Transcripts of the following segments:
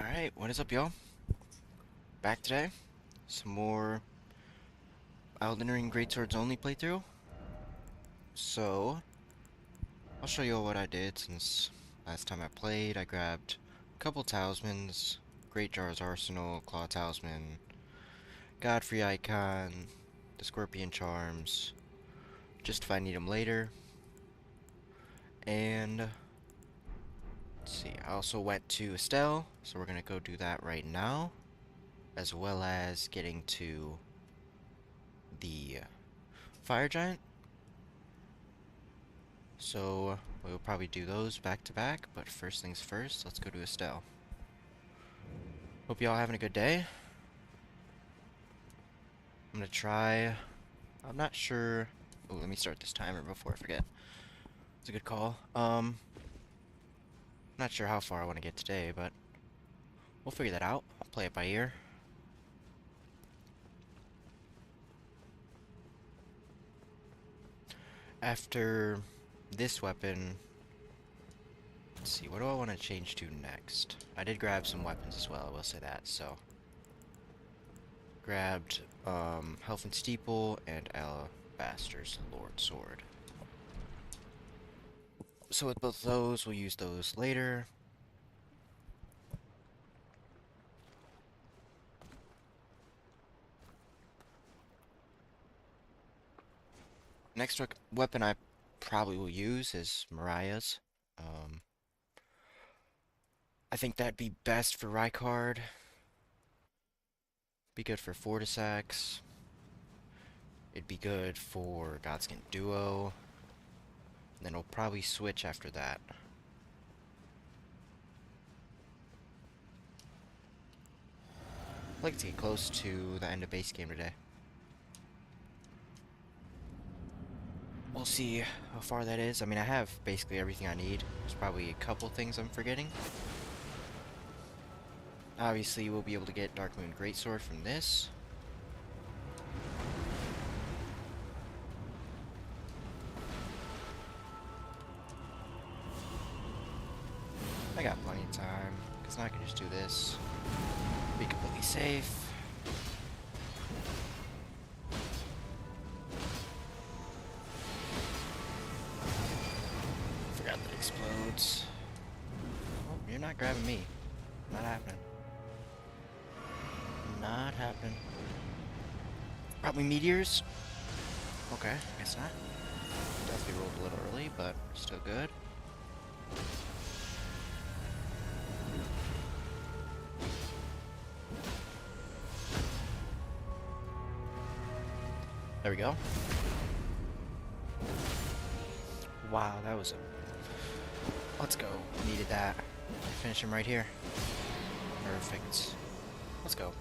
Alright, what is up, y'all? Back today. Some more Elden Ring Greatswords only playthrough. So, I'll show you all what I did since last time I played. I grabbed a couple talismans, Great Jar's Arsenal, Claw Talisman, Godfrey Icon, the Scorpion Charms, just if I need them later. And, let's see, I also went to Estelle, so we're gonna go do that right now, as well as getting to the Fire Giant. So we'll probably do those back to back, but first things first, let's go to Estelle. Hope y'all having a good day. I'm gonna try. I'm not sure. Oh, let me start this timer before I forget. It's a good call. Not sure how far I want to get today, but we'll figure that out. I'll play it by ear. After this weapon, let's see, what do I want to change to next? I did grab some weapons as well, I will say that, so. Grabbed, Health and Steeple and Alabaster's Lord Sword. So with both those, we'll use those later. Next weapon I probably will use is Mariah's. I think that'd be best for Rykard. Be good for Fortisax. It'd be good for Godskin Duo. And then we'll probably switch after that. I'd like to get close to the end of base game today. We'll see how far that is. I mean, I have basically everything I need. There's probably a couple things I'm forgetting. Obviously, we'll be able to get Dark Moon Greatsword from this. I got plenty of time, because now I can just do this. Be completely safe. Forgot that it explodes. Oh, you're not grabbing me. Not happening. Not happening. Probably meteors. Okay, guess not. Definitely rolled a little early, but still good. There we go. Wow, that was a... Let's go. Needed that. Finish him right here. Perfect. Let's go.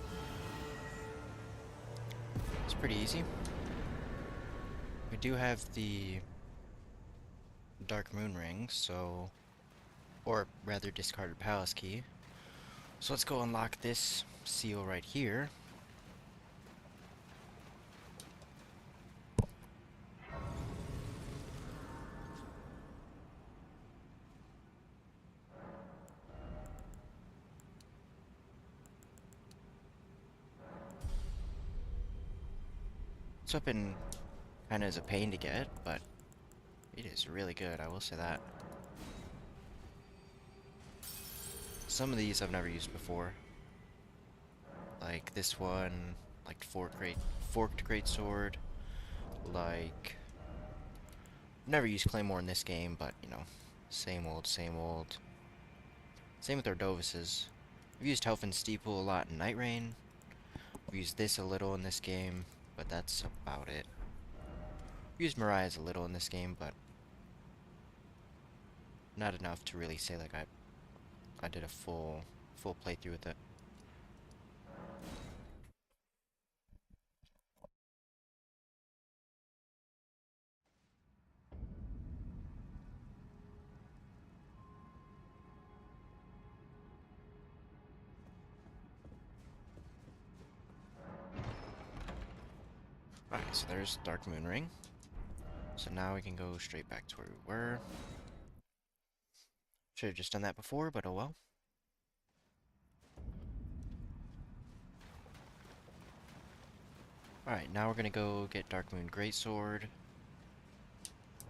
It's pretty easy. We do have the Dark Moon Ring, so... Or rather, discarded Palace Key. So let's go unlock this seal right here. This weapon kinda is a pain to get, but it is really good, I will say that. Some of these I've never used before. Like this one, like forked greatsword. Like, I've never used Claymore in this game, but you know, same old, same old. Same with Ordovis's. I've used Health and Steeple a lot in Night Rain. I've used this a little in this game, but that's about it. I've used Mariah's a little in this game, but not enough to really say like I did a full playthrough with it. Alright, so there's Dark Moon Ring. So now we can go straight back to where we were. Should have just done that before, but oh well. Alright, now we're gonna go get Darkmoon Greatsword.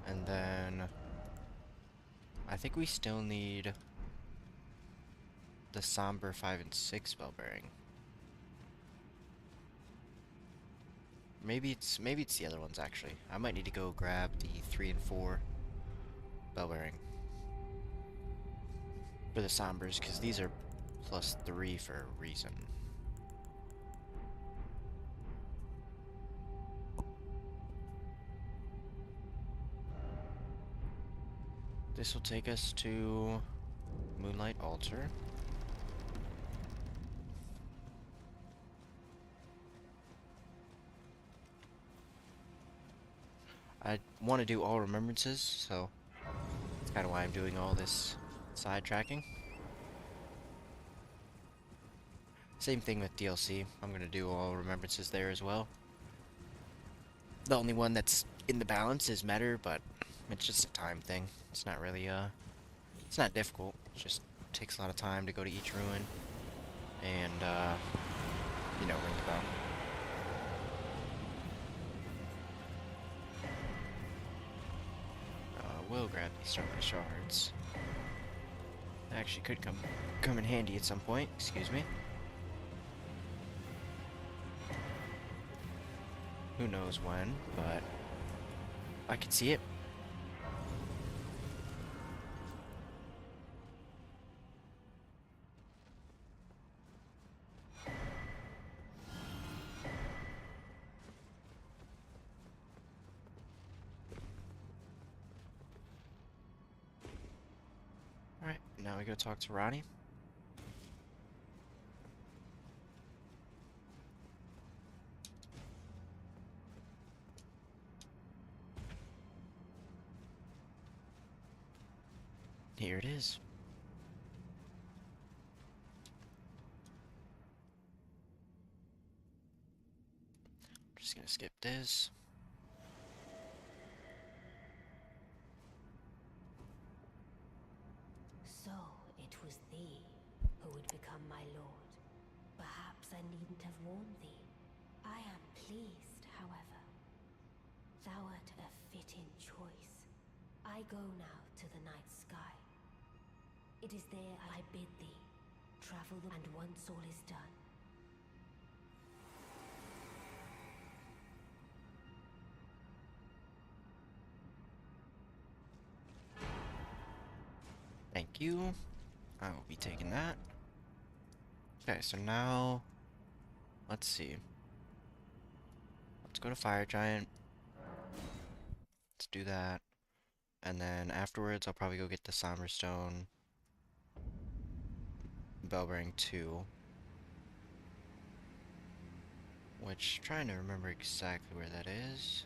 And then I think we still need the Somber 5 and 6 bell bearing. Maybe it's the other ones actually. I might need to go grab the 3 and 4 bell bearing for the Sombers, because these are +3 for a reason. This will take us to Moonlight Altar. I want to do all remembrances, so that's kind of why I'm doing all this side tracking. Same thing with DLC. I'm going to do all remembrances there as well. The only one that's in the balance is Metter, but it's just a time thing. It's not really, it's not difficult. It just takes a lot of time to go to each ruin and, you know, ring the bell. We'll grab these Starlight Shards. That actually could come in handy at some point. Excuse me. Who knows when, but I can see it. Alright, now we go talk to Ronnie. Here it is. Just gonna skip this. So, it was thee who would become my lord. Perhaps I needn't have warned thee. I am pleased, however. Thou art a fitting choice. I go now to the night sky. It is there I bid thee. Travel and once all is done. Thank you. I will be taking that. Okay, so now, let's see. Let's go to Fire Giant. Let's do that. And then afterwards, I'll probably go get the Somber Stone bell bearing 2. Which, trying to remember exactly where that is.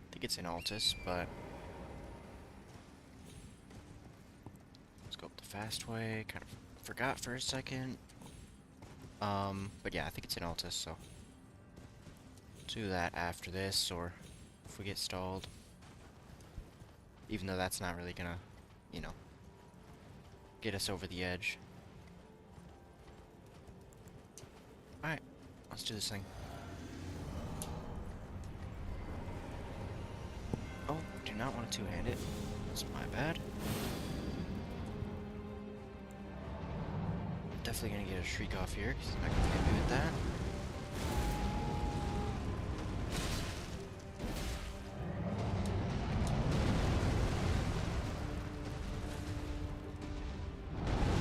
I think it's in Altus, but let's go up the fast way. Kind of forgot for a second. But yeah, I think it's in Altus, so do that after this, or if we get stalled. Even though that's not really gonna, you know, get us over the edge. Alright, let's do this thing. Oh, do not want to two-hand it. That's my bad. Definitely gonna get a Shriek off here, because he's not gonna get me with that.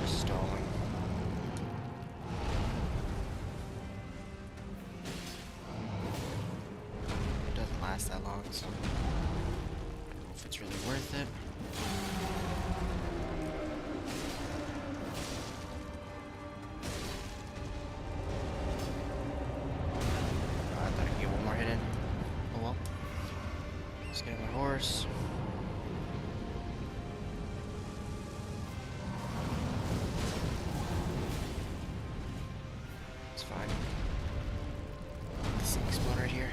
Just stalling. It doesn't last that long, so I don't know if it's really worth it. Horse. It's fine. This thing explode right here.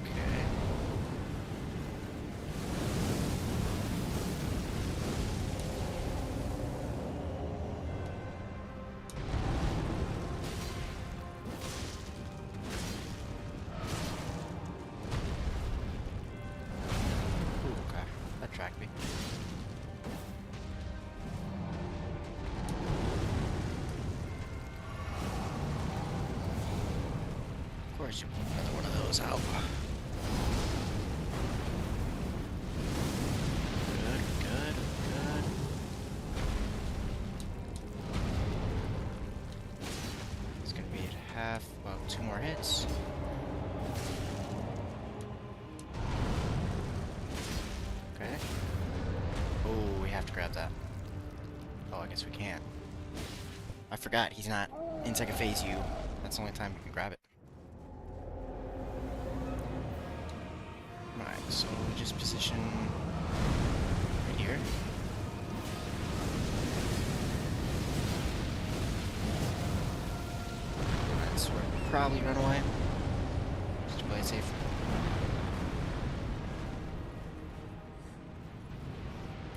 Okay. course you want another one of those out. Good, good, good. It's gonna be at half, well, 2 more hits. Okay. Oh, we have to grab that. Oh, I guess we can't. I forgot, he's not in second phase U. That's the only time you can grab it. Alright, so we just position right here. Alright, so we'll probably run away. Just to play it safe.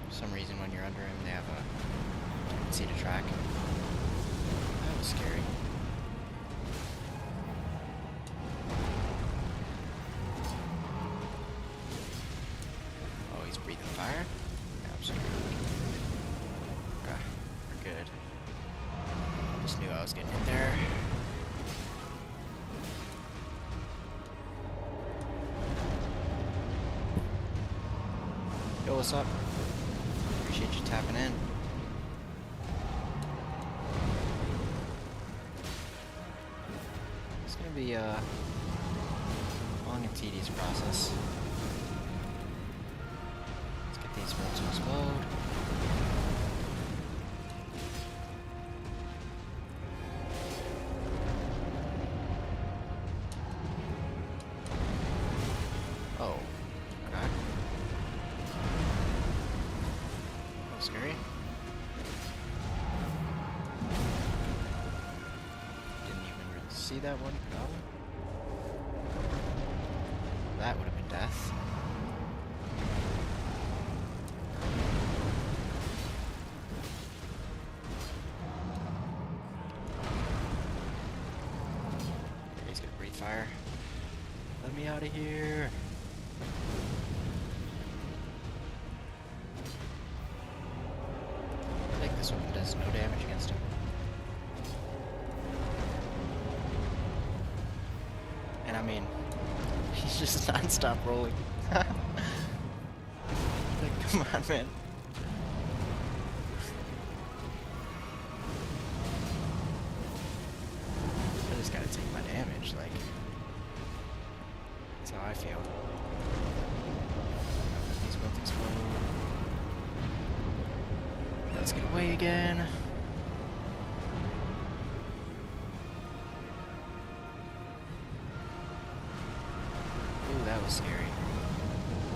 For some reason when you're under him, they have a tendency to track. That was scary. Oh, he's breathing fire? Absolutely. Okay, we're good. Just knew I was getting in there. Yo, what's up? Appreciate you tapping in. It's gonna be a long and tedious process. Let's get these bolts to explode. Oh, okay. That was scary. Didn't even really see that one come. That would have been death. Okay, he's gonna breathe fire. Let me out of here. I think this weapon does no damage against him. And I mean, he's just non-stop rolling. Like, come on, man. I just gotta take my damage, like. That's how I feel. He's about to explode. Let's get away again. Ooh, that was scary.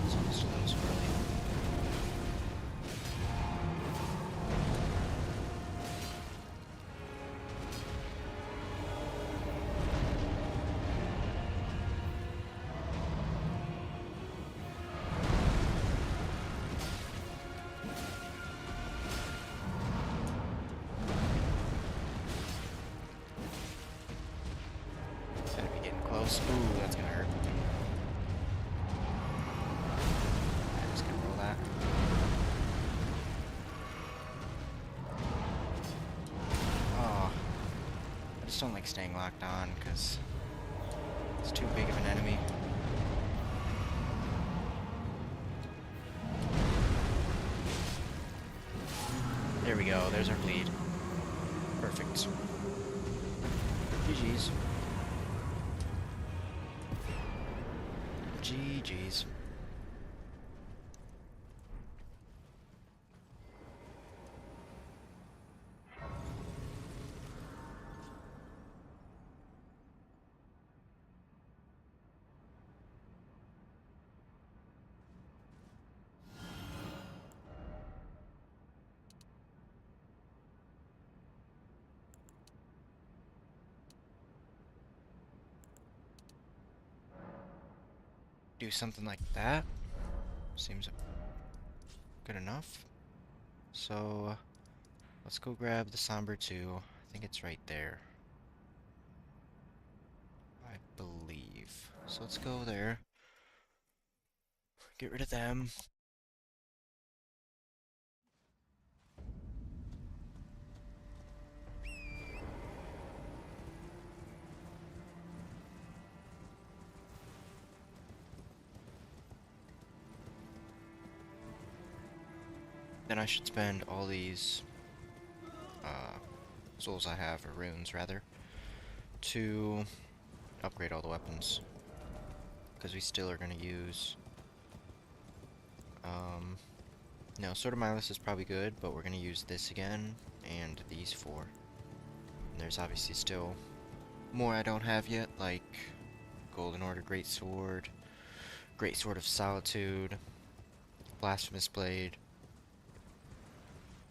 It's almost a little swirly. Gotta be getting close. Ooh, that's gonna hurt. I'm just gonna roll that. Oh, I just don't like staying locked on because it's too big of an enemy. There we go, there's our bleed. Perfect. GG's. GG's. Do something like that. Seems good enough. So, let's go grab the Somber 2. I think it's right there. I believe. So let's go there. Get rid of them. then I should spend all these souls I have, or runes rather, to upgrade all the weapons. Because we still are going to use... no, Sword of Milas is probably good, but we're going to use this again, and these four. And there's obviously still more I don't have yet, like Golden Order Greatsword, Greatsword of Solitude, Blasphemous Blade.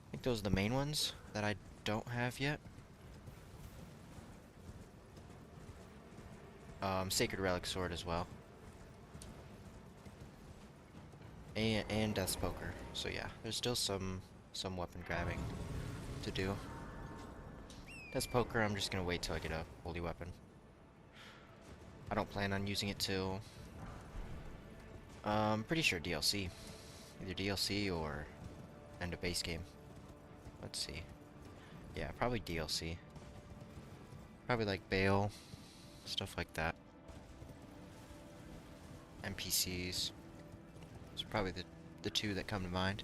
I think those are the main ones that I don't have yet. Sacred Relic Sword as well. And Death's Poker. So yeah, there's still some weapon grabbing to do. Death's Poker, I'm just gonna wait till I get a holy weapon. I don't plan on using it till... pretty sure DLC. Either DLC or end of base game. Let's see. Yeah, probably DLC. Probably like Bale, stuff like that. NPCs. It's probably the two that come to mind.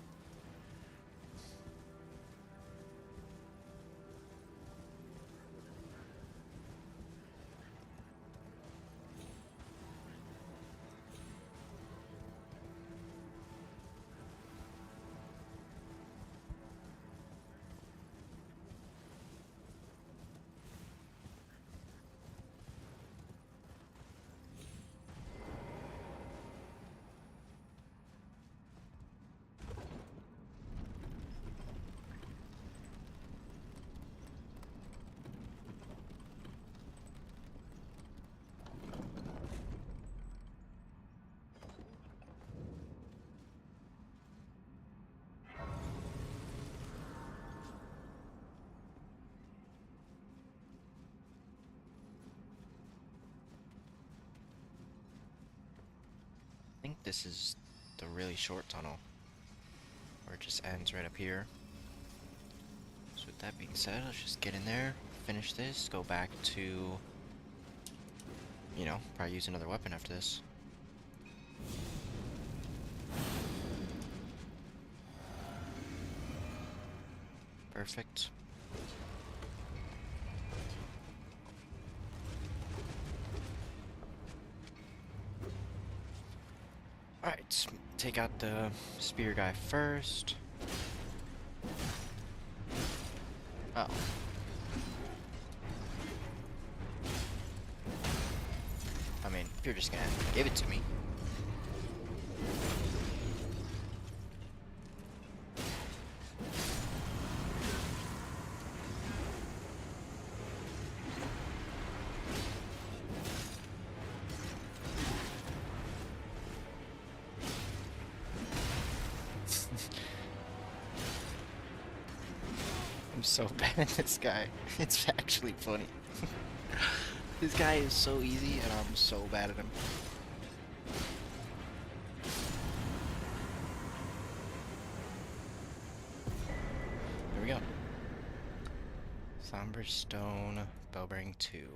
I think this is the really short tunnel, where it just ends right up here. So with that being said, let's just get in there, finish this, go back to, you know, probably use another weapon after this. Perfect. Alright, take out the spear guy first. Oh. I mean, if you're just gonna give it to me. I'm so bad at this guy. It's actually funny. This guy is so easy, and I'm so bad at him. Here we go. Somber Stone, Bellbearing 2.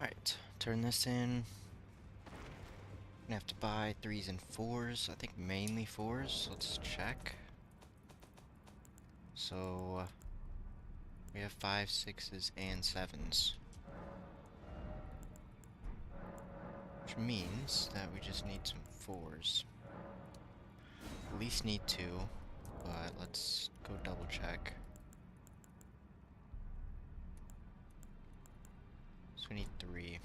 Alright, turn this in. Gonna have to buy 3s and 4s. I think mainly 4s. Let's check. So, we have 5s, 6s, and 7s. Which means that we just need some 4s. At least need 2, but let's go double check. So we need 3.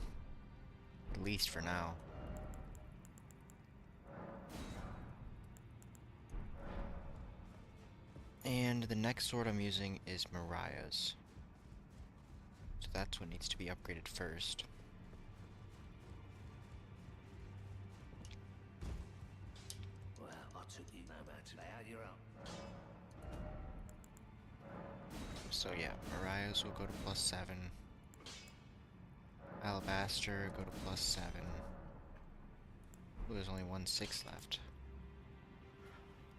At least for now. And the next sword I'm using is Mariah's. So that's what needs to be upgraded first. Well, I took you no matter how you're up. So yeah, Mariah's will go to +7. Alabaster, go to +7. Ooh, there's only 1/6 left.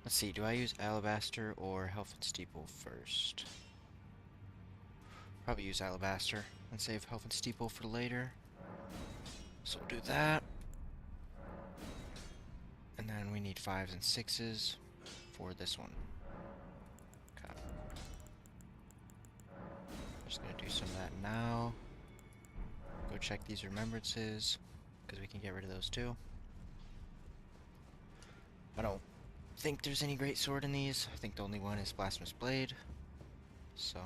Let's see, do I use Alabaster or Health and Steeple first? Probably use Alabaster and save Health and Steeple for later. So we'll do that. And then we need 5s and 6s for this one. Okay. Just gonna do some of that now. Go check these remembrances, because we can get rid of those too. I don't think there's any great sword in these. I think the only one is Blasphemous Blade. So.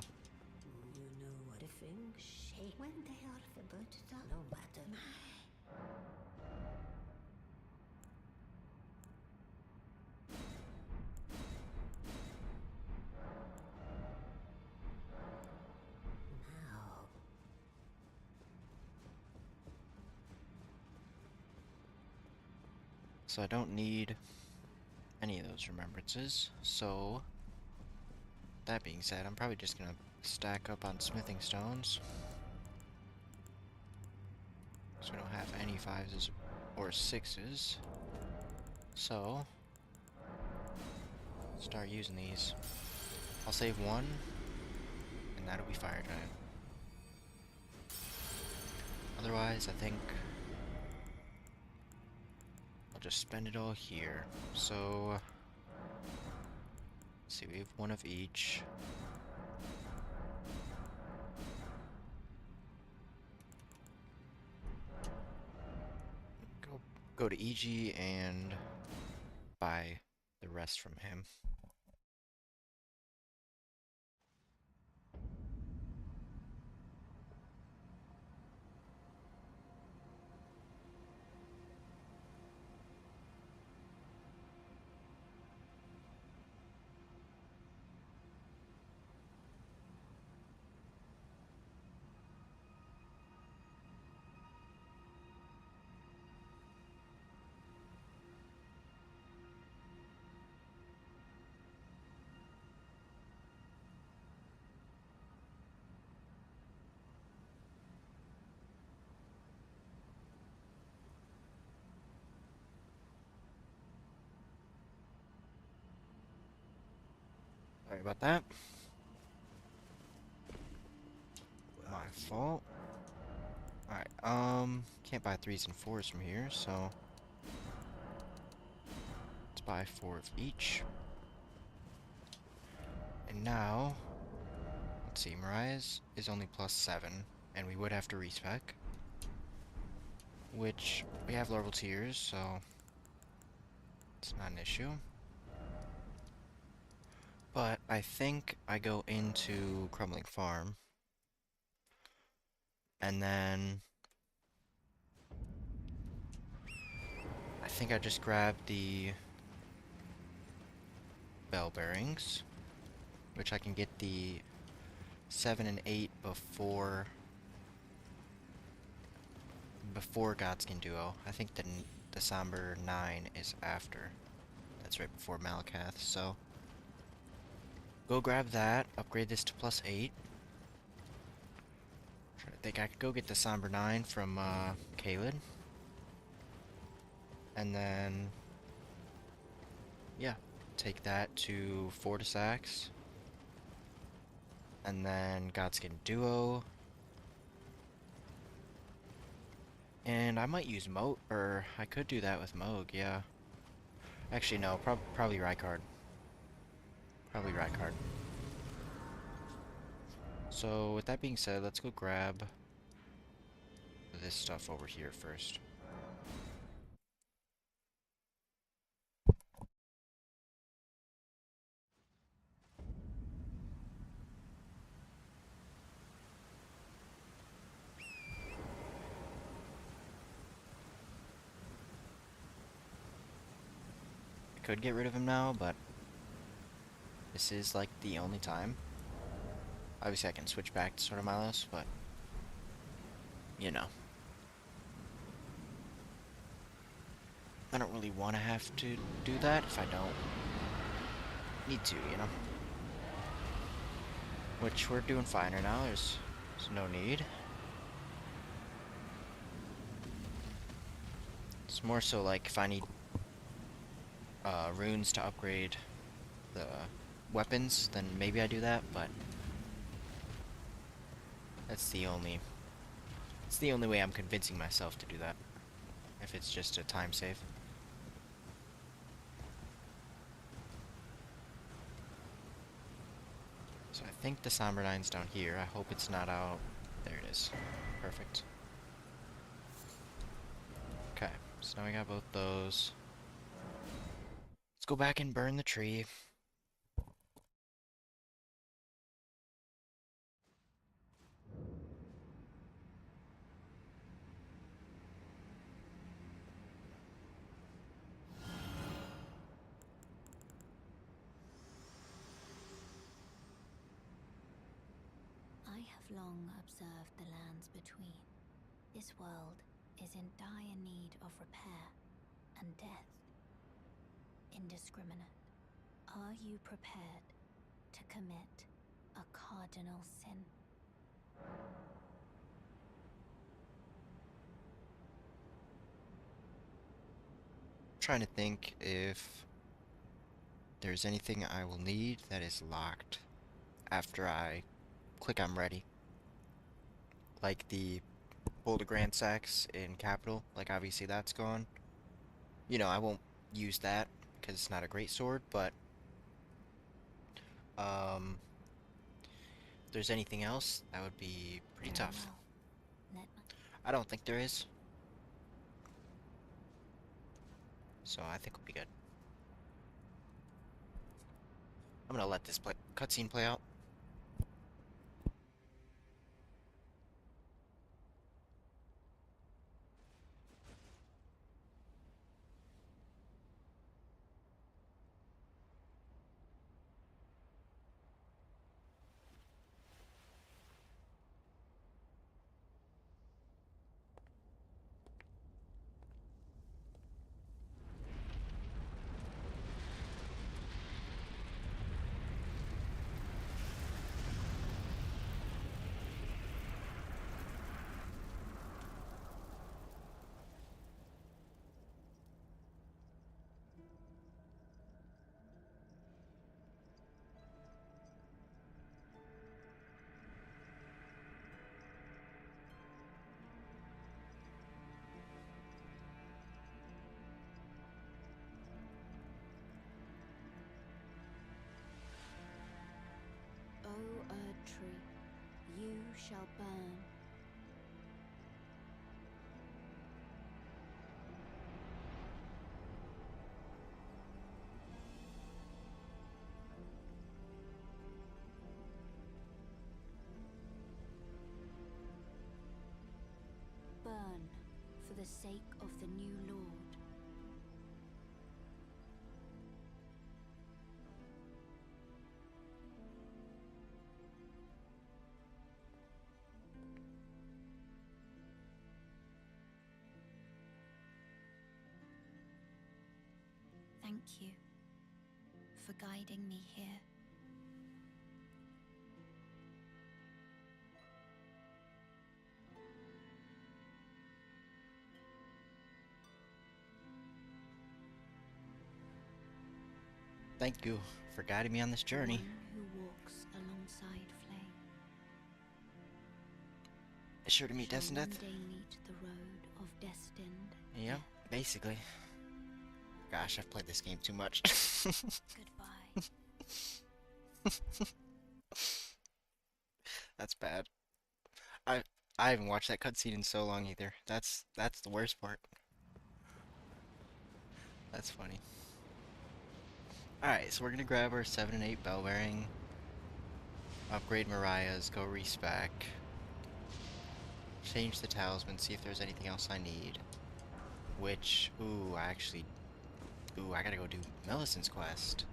You know what the things shake when they are about to no matter. Now. So I don't need any of those remembrances. So, that being said, I'm probably just gonna stack up on smithing stones. So we don't have any 5s or 6s. So, start using these. I'll save one, and that'll be Fire Giant. Otherwise, I think I'll just spend it all here. So, let's see, we have one of each. Go to EG and buy the rest from him. Sorry about that. My fault. Alright, can't buy 3s and 4s from here, so let's buy 4 of each. And now, let's see, Mariah's is only +7, and we would have to respec. Which, we have level tiers, so it's not an issue. But I think I go into Crumbling Farm. And then I think I just grab the bell bearings, which I can get the 7 and 8 before Godskin Duo. I think the Somber 9 is after. That's right before Malakath, so go grab that, upgrade this to +8. Trying to think, I could go get the Somber 9 from Kaled. And then, yeah, take that to Fortisax. And then Godskin Duo. And I might use Moat, or I could do that with Moog, yeah. Actually, no, probably Rykard. Probably Rykard. So, with that being said, let's go grab this stuff over here first. I could get rid of him now, but this is like the only time. Obviously, I can switch back to Sword of Milos, but you know. I don't really want to have to do that if I don't need to, you know? Which we're doing fine right now. There's no need. It's more so like if I need runes to upgrade the weapons, then maybe I do that, but that's it's the only way I'm convincing myself to do that. If it's just a time save. So I think the Sombernine's down here. I hope it's not out. There it is. Perfect. Okay, so now we got both those. Let's go back and burn the tree. I have long observed the lands between. This world is in dire need of repair and death. Indiscriminate. Are you prepared to commit a cardinal sin? Trying to think if there's anything I will need that is locked after I click I'm ready. Like the Boulder Grand Sax in Capital, like obviously that's gone. You know, I won't use that because it's not a great sword, but if there's anything else, that would be pretty Very tough. well. Let me... I don't think there is, so I think we'll be good. I'm gonna let this cutscene play out. O Erd tree, you shall burn. Burn for the sake of the new Lord. Thank you for guiding me here. Thank you for guiding me on this journey. One who walks alongside flame It's sure to meet shall death and one death. day meet the road of destined Yep, death. basically. Gosh, I've played this game too much. Goodbye. That's bad. I I haven't watched that cutscene in so long either. That's the worst part. That's funny. Alright, so we're gonna grab our 7 and 8 bell bearing, upgrade Mariah's, go respec, change the talisman, see if there's anything else I need. Which, ooh, I gotta go do Millicent's quest.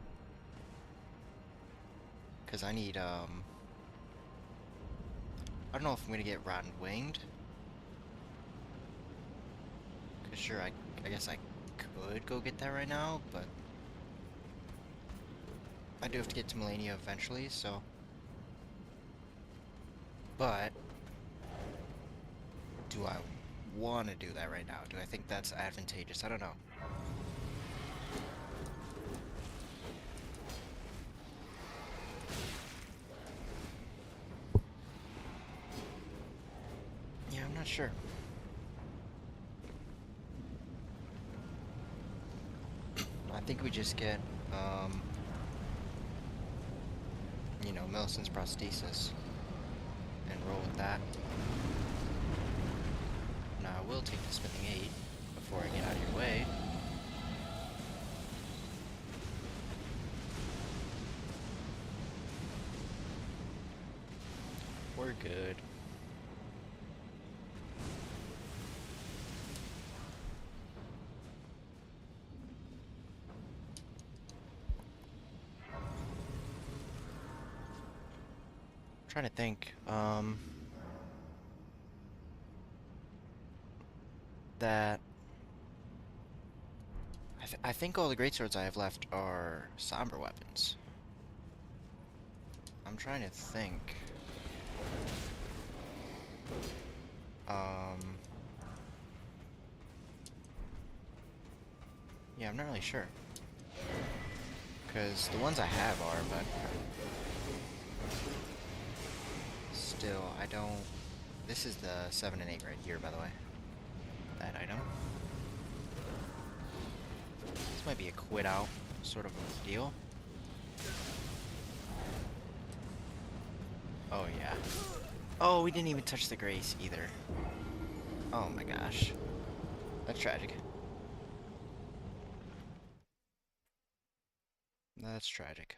Cause I need, I don't know if I'm gonna get Rotten Winged. Cause sure, I guess I could go get that right now, but I do have to get to Melania eventually, so But do I want to do that right now? Do I think that's advantageous? I don't know. Yeah, I'm not sure. I think we just get, you know, Millicent's prosthesis and roll with that. Now I will take the spinning 8 before I get out of your way. We're good. Trying to think, that I think all the greatswords I have left are somber weapons. I'm trying to think. Um, yeah, I'm not really sure. Because the ones I have are, but still, I don't... This is the 7 and 8 right here, by the way. That item. This might be a quit out sort of deal. Oh, yeah. Oh, we didn't even touch the grace either. Oh my gosh. That's tragic. That's tragic.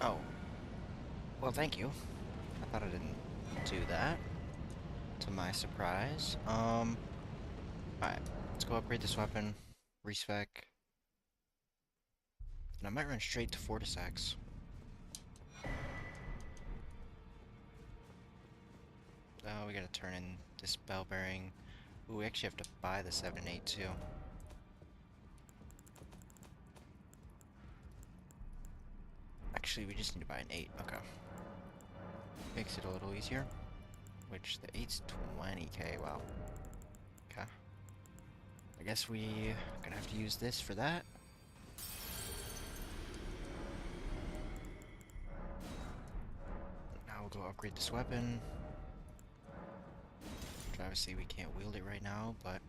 Oh. Well, thank you. I thought I didn't do that. To my surprise. Alright. Let's go upgrade this weapon. Respec. And I might run straight to Fortisax. Oh, we gotta turn in this bell bearing. Ooh, we actually have to buy the 7 and 8 too. Actually, we just need to buy an 8. Okay. Makes it a little easier. Which, the 8's 20k. Wow. Okay. I guess we gonna have to use this for that. Now we'll go upgrade this weapon. Which obviously we can't wield it right now, but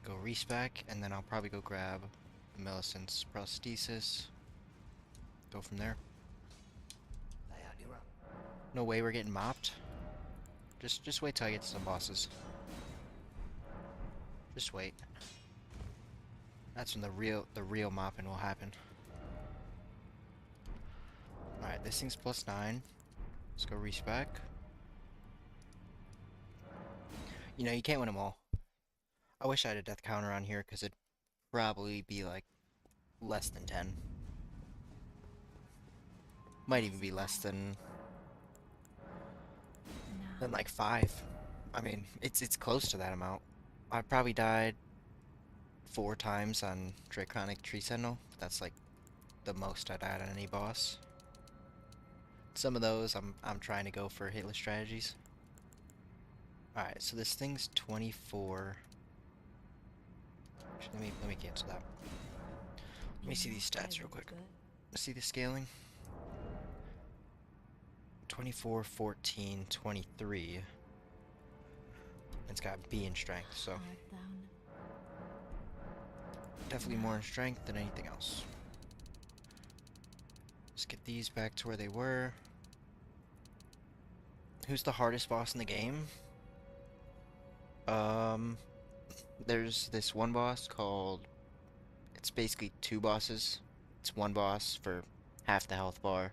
go respec, and then I'll probably go grab Millicent's prosthesis. Go from there. No way we're getting mopped. Just wait till I get to some bosses. Just wait. That's when the real mopping will happen. Alright, this thing's +9. Let's go respec. You know, you can't win them all. I wish I had a death counter on here, because it'd probably be like less than 10. Might even be less than like 5. I mean, it's close to that amount. I probably died 4 times on Draconic Tree Sentinel. That's like the most I died on any boss. Some of those I'm trying to go for hitless strategies. Alright, so this thing's 24. Actually, let me cancel that. Let me see these stats real quick. See the scaling? 24, 14, 23. It's got B in strength, so definitely more in strength than anything else. Let's get these back to where they were. Who's the hardest boss in the game? There's this one boss called... It's basically 2 bosses. It's one boss for half the health bar.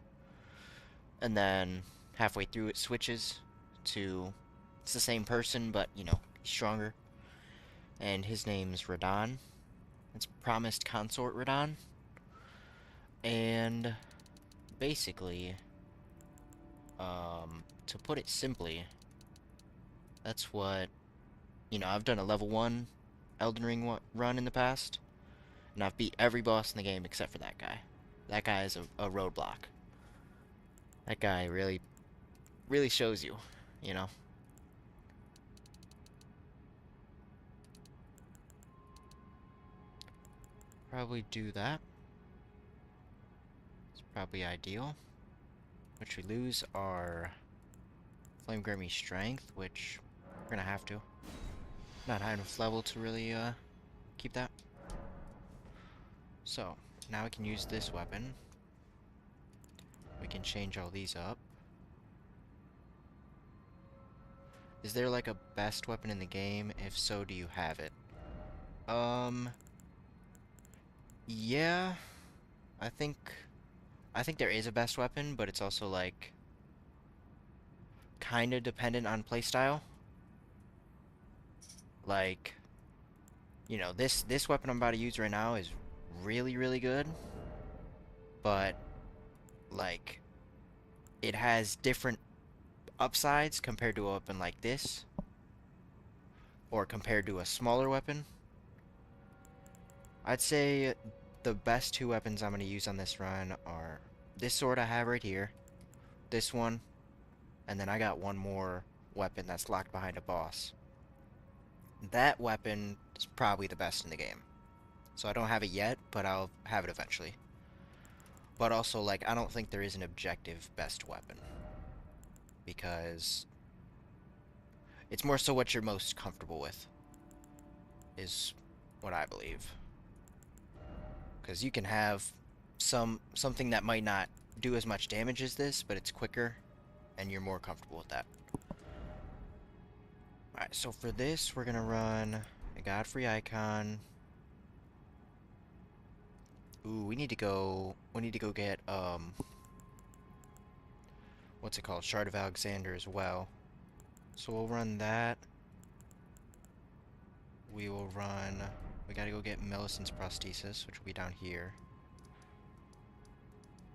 And then halfway through it switches to... It's the same person, but, you know, he's stronger. And his name's Radon. It's Promised Consort Radon. And basically, to put it simply, that's what, you know, I've done a level 1 Elden Ring run in the past. And I've beat every boss in the game except for that guy. That guy is a roadblock. That guy really, really shows you, you know? Probably do that. It's probably ideal. Which we lose our Flame Grimmy Strength, which we're gonna have to. Not high enough level to really keep that. So, now we can use this weapon. We can change all these up. Is there like a best weapon in the game? If so, do you have it? Yeah, I think I think there is a best weapon, but it's also like kind of dependent on playstyle. Like, you know, this weapon I'm about to use right now is really, really good, but like it has different upsides compared to a weapon like this, or compared to a smaller weapon. I'd say the best two weapons I'm going to use on this run are this sword I have right here, this one, and then I got one more weapon that's locked behind a boss. That weapon is probably the best in the game. So I don't have it yet, but I'll have it eventually. But also, like, I don't think there is an objective best weapon. Because it's more so what you're most comfortable with, is what I believe. Because you can have something that might not do as much damage as this, but it's quicker, and you're more comfortable with that. Alright, so for this, we're gonna run a Godfrey Icon. Ooh, we need to go get, what's it called? Shard of Alexander as well. So we'll run that. We gotta go get Millicent's prosthesis, which will be down here.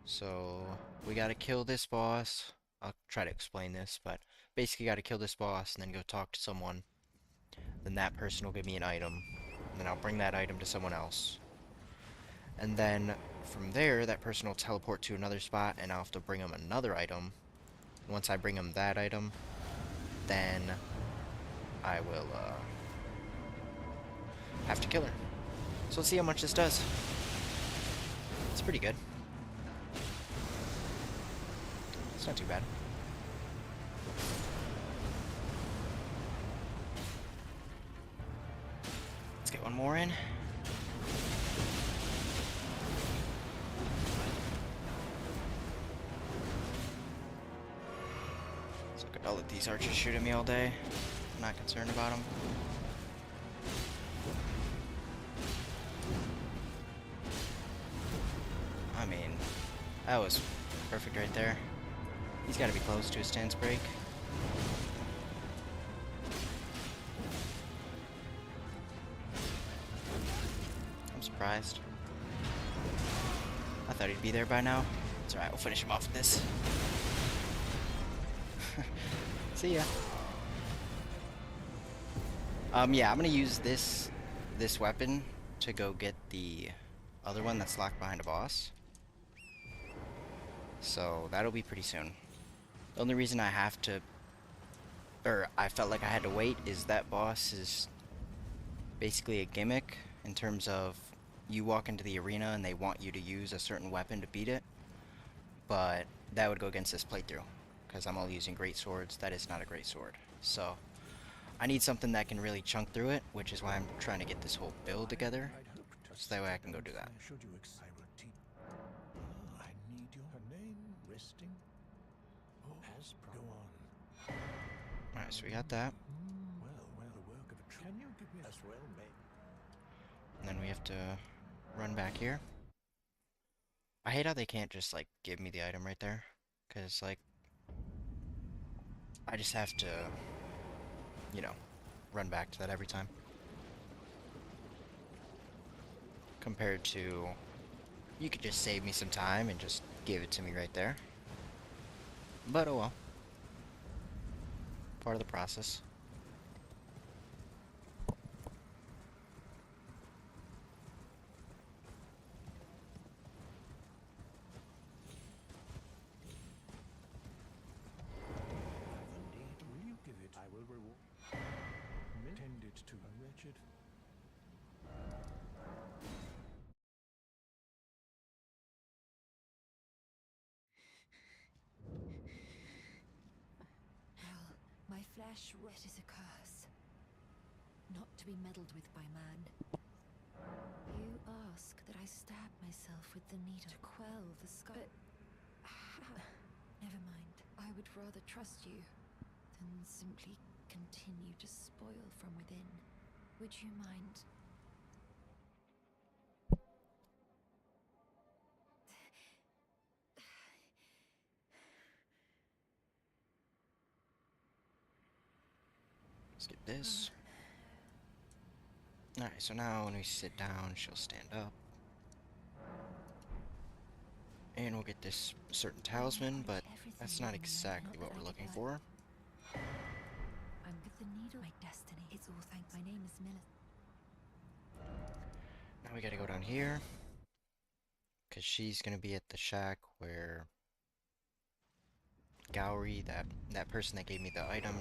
So, we gotta kill this boss. I'll try to explain this, but basically gotta kill this boss and then go talk to someone. Then that person will give me an item. And then I'll bring that item to someone else. And then from there, that person will teleport to another spot and I'll have to bring them another item. Once I bring them that item, then I will have to kill her. So let's see how much this does. It's pretty good. It's not too bad. Let's get one more in. So I'll let these archers shoot at me all day. I'm not concerned about them. I mean, that was perfect right there. He's got to be close to his stance break. I'm surprised. I thought he'd be there by now. It's alright, we'll finish him off with this. See ya. Yeah, I'm gonna use this weapon to go get the other one that's locked behind a boss. So that'll be pretty soon. The only reason I have to, or I felt like I had to wait, is that boss is basically a gimmick in terms of you walk into the arena and they want you to use a certain weapon to beat it, but that would go against this playthrough because I'm only using Greatswords. That is not a great sword. So I need something that can really chunk through it, which is why I'm trying to get this whole build together, so that way I can go do that. I need your name resting. As go on. Alright, so we got that. Well, the work of a can you give me as well, mate? And then we have to run back here. I hate how they can't just, like, give me the item right there. Because, like, I just have to, you know, run back to that every time. Compared to, you could just save me some time and just give it to me right there. But oh well. Part of the process. it. Well, my flesh, it is a curse. Not to be meddled with by man. You ask that I stab myself with the needle to quell the scar. But how? Never mind. I would rather trust you than simply continue to spoil from within. Would you mind? Skip this. Alright, so now when we sit down, she'll stand up. And we'll get this certain talisman, but that's not exactly what we're looking for. I'm with the needle. My destiny. It's all thanks. My name is Millicent. Now we gotta go down here. Because she's gonna be at the shack where Gowry, that person that gave me the item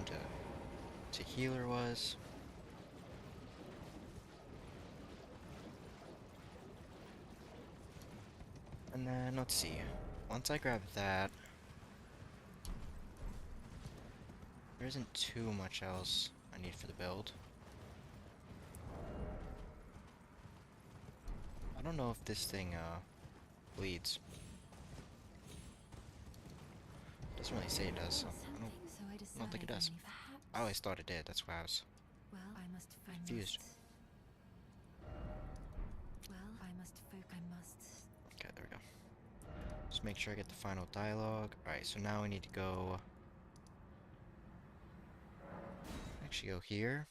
to heal her was. And then, let's see. Once I grab that, there isn't too much else I need for the build. I don't know if this thing, bleeds. Doesn't really say it does, so I don't think it does. I always thought it did, that's why I was Well, I must confused. I must. Okay, there we go. Just make sure I get the final dialogue. Alright, so now we need to go... Actually go here.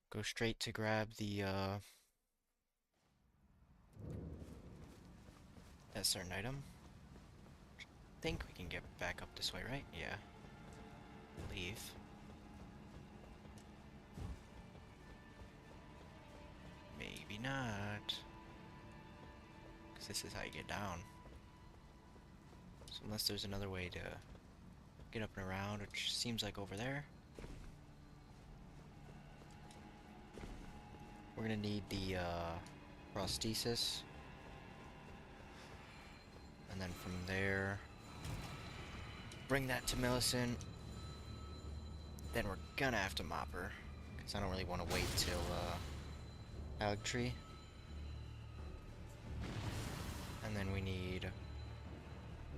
Go straight to grab the, that certain item. I think we can get back up this way, right? Yeah. Leave. Maybe not. Because this is how you get down. So unless there's another way to get up and around, which seems like over there. We're gonna need the prosthesis. And then from there, bring that to Millicent. Then we're gonna have to mop her. Because I don't really want to wait till Tree. And then we need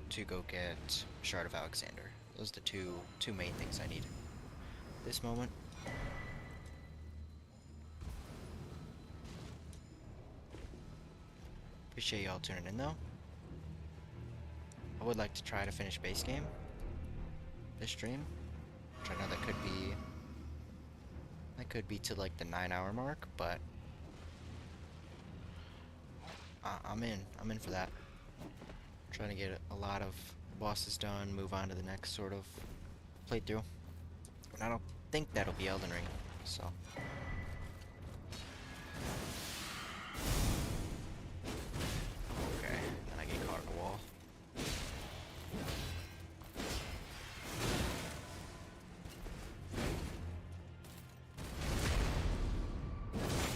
to go get Shard of Alexander. Those are the two main things I need. This moment. Appreciate y'all tuning in though. I would like to try to finish base game this stream. Which I know that could be to like the 9-hour mark, but I'm in for that. Trying to get a lot of bosses done, move on to the next sort of playthrough. And I don't think that'll be Elden Ring, so. Okay, then I get caught in a wall.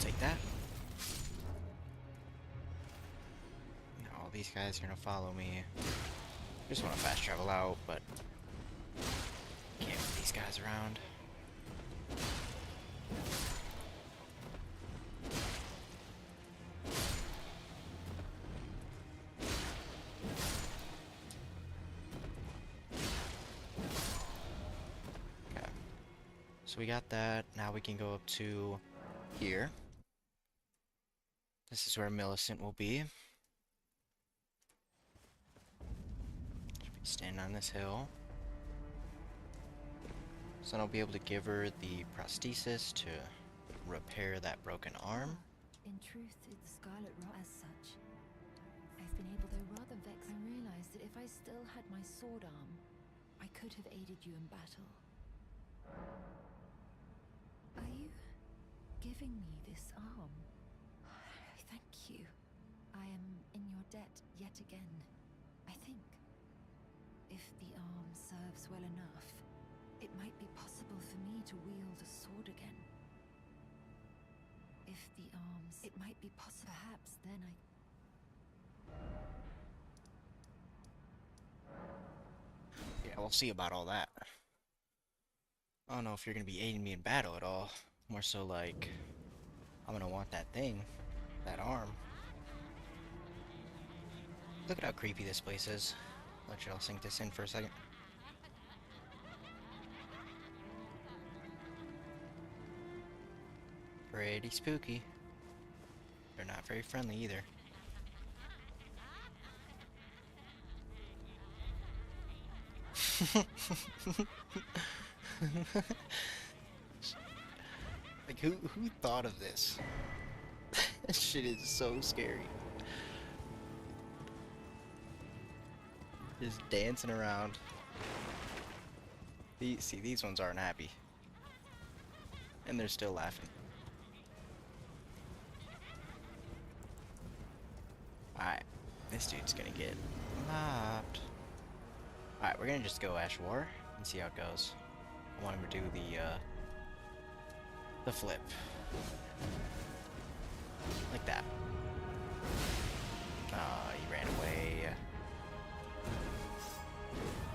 Take that. Now all these guys are gonna follow me. Just want to fast travel out, but can't move these guys around. Okay. So we got that. Now we can go up to here. This is where Millicent will be. Stand on this hill. So I'll be able to give her the prosthesis to repair that broken arm. In truth, it's Scarlet Rot as such. I've been able, though rather vexed, I realized that if I still had my sword arm, I could have aided you in battle. Are you giving me this arm? Thank you. I am in your debt yet again, I think. If the arm serves well enough, it might be possible for me to wield a sword again. If the arms, it might be possible. Perhaps then I. Yeah, we'll see about all that. I don't know if you're gonna be aiding me in battle at all. More so like, I'm gonna want that thing, that arm. Look at how creepy this place is. Let y'all sink this in for a second. Pretty spooky. They're not very friendly either. Like, who thought of this? This shit is so scary. Just dancing around. See, these ones aren't happy. And they're still laughing. Alright, this dude's gonna get mopped. Alright, we're gonna just go Ash War and see how it goes. I want him to do the flip. Like that. He ran away.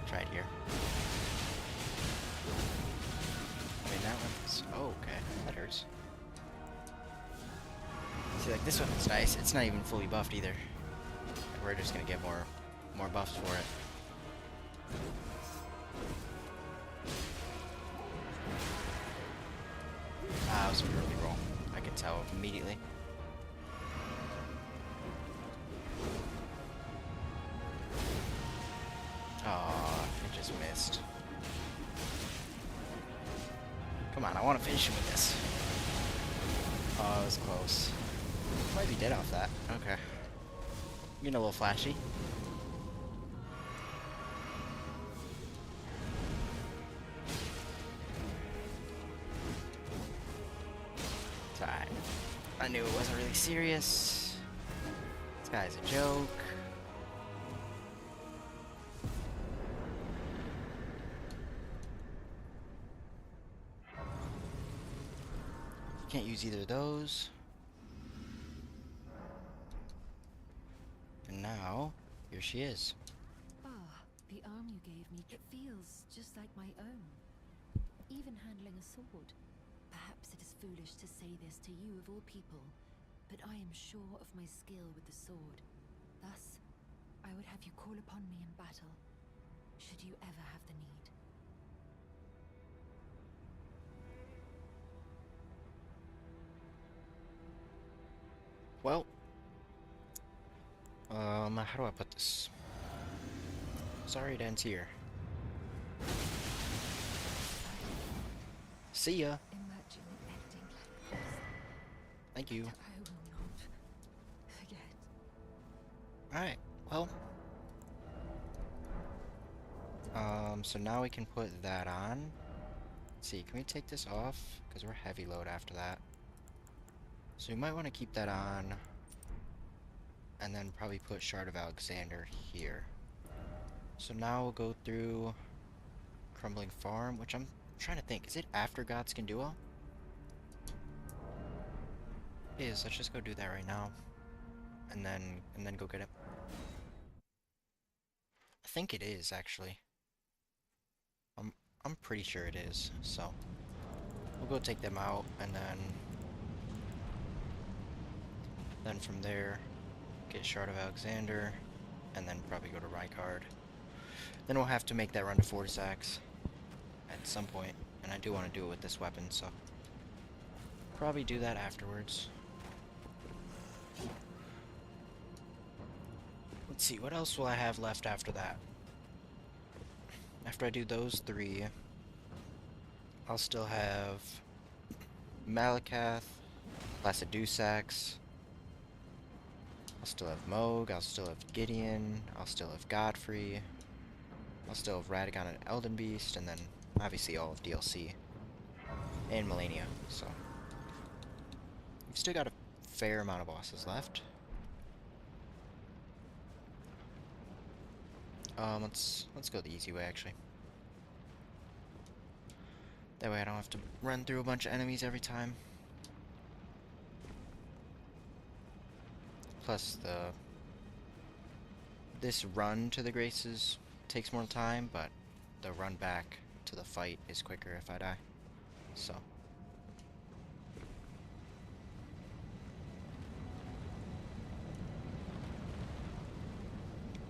Try it here. I mean, that one's... Oh, okay. That hurts. See, like, this one's nice. It's not even fully buffed either. Like, we're just gonna get more buffs for it. That was a early roll. I can tell immediately. Aw, it just missed. Come on, I want to finish him with this. Oh, it was close. Might be dead off that. Okay. Getting a little flashy. It's alright. I knew it wasn't really serious. This guy's a joke. Can't use either of those. And now, here she is. Ah, the arm you gave me, it feels just like my own. Even handling a sword. Perhaps it is foolish to say this to you of all people, but I am sure of my skill with the sword. Thus, I would have you call upon me in battle, should you ever have the need. Well, how do I put this? Sorry it ends here. See ya. Imagine it ending like this. Thank you. I will not forget. Alright, well. So now we can put that on. Let's see, can we take this off? Because we're heavy load after that. So you might want to keep that on. And then probably put Shard of Alexander here. So now we'll go through Crumbling Farm, which I'm trying to think. Is it after Godskin Duo? It is. Let's just go do that right now. And then go get it. I think it is, actually. I'm pretty sure it is, so we'll go take them out, and then from there get Shard of Alexander, and then probably go to Rykard. Then we'll have to make that run to Fortisax at some point, and I do want to do it with this weapon, so probably do that afterwards. Let's see, what else will I have left after that? After I do those three, I'll still have Malakath, Placidusax, I'll still have Moog, I'll still have Gideon, I'll still have Godfrey, I'll still have Radagon and Elden Beast, and then obviously all of DLC and Melania, so we've still got a fair amount of bosses left. Let's go the easy way, actually. That way I don't have to run through a bunch of enemies every time. Plus this run to the Graces takes more time, but the run back to the fight is quicker if I die. So.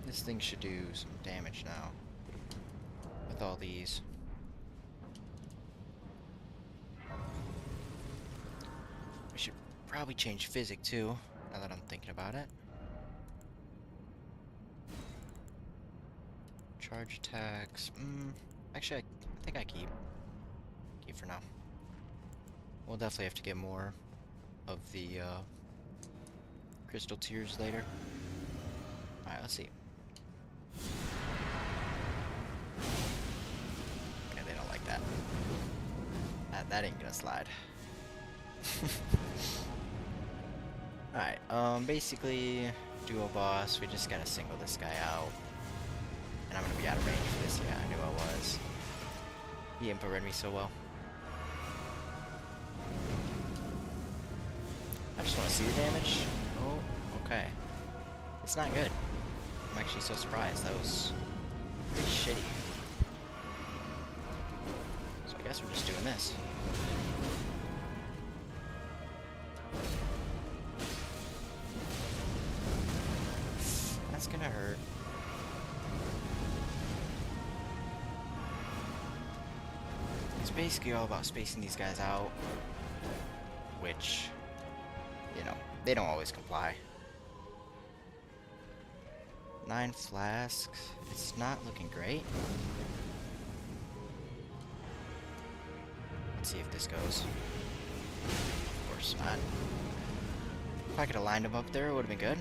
This thing should do some damage now. With all these. We should probably change physic too, now that I'm thinking about it. Charge attacks. Actually, I think I keep. Keep for now. We'll definitely have to get more of the crystal tears later. Alright, let's see. Okay, they don't like that. That ain't gonna slide. Alright, basically, duo boss, we just gotta single this guy out. And I'm gonna be out of range for this. Yeah, I knew I was. He infrared me so well. I just wanna see the damage. Oh, okay. It's not good. I'm actually so surprised. That was pretty shitty. So I guess we're just doing this. That's gonna hurt. It's basically all about spacing these guys out, which, you know, they don't always comply. 9 flasks. It's not looking great. Let's see if this goes. Of course not. If I could have lined him up there, it would have been good.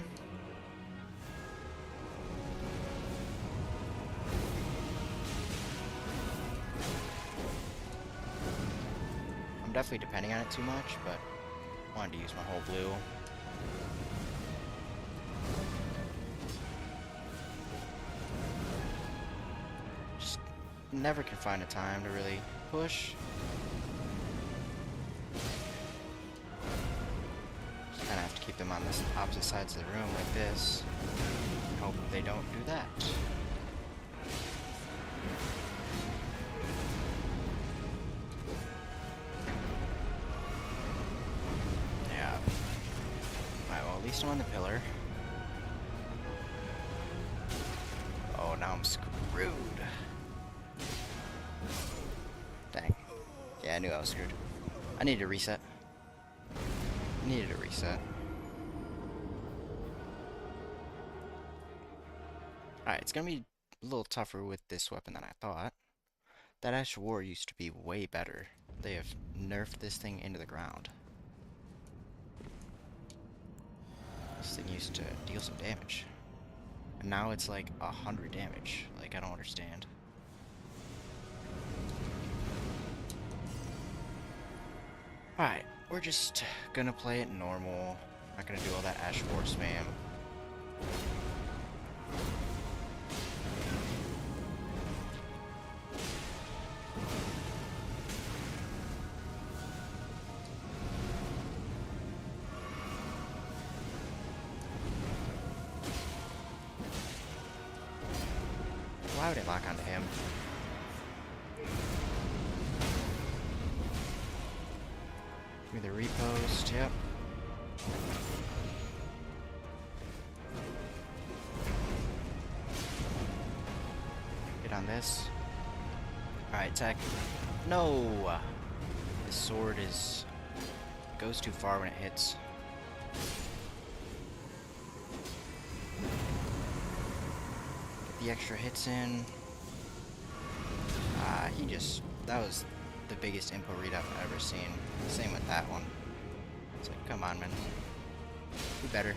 I'm definitely depending on it too much, but I wanted to use my whole blue. Just never can find a time to really push. Just kind of have to keep them on the opposite sides of the room like this. And hope they don't do that. At least I'm on the pillar. Oh, now I'm screwed. Dang. Yeah, I knew I was screwed. I needed a reset. Needed a reset. Alright, it's gonna be a little tougher with this weapon than I thought. That Ash War used to be way better. They have nerfed this thing into the ground. This thing used to deal some damage. And now it's like 100 damage. Like, I don't understand. Alright, we're just gonna play it normal. Not gonna do all that Ash War spam. Why would it lock onto him? Give me the repost, yep. Get on this. Alright, tech. No! This sword goes too far when it hits. The extra hits in. That was the biggest info read I've ever seen. Same with that one. It's like, come on, man. Do better.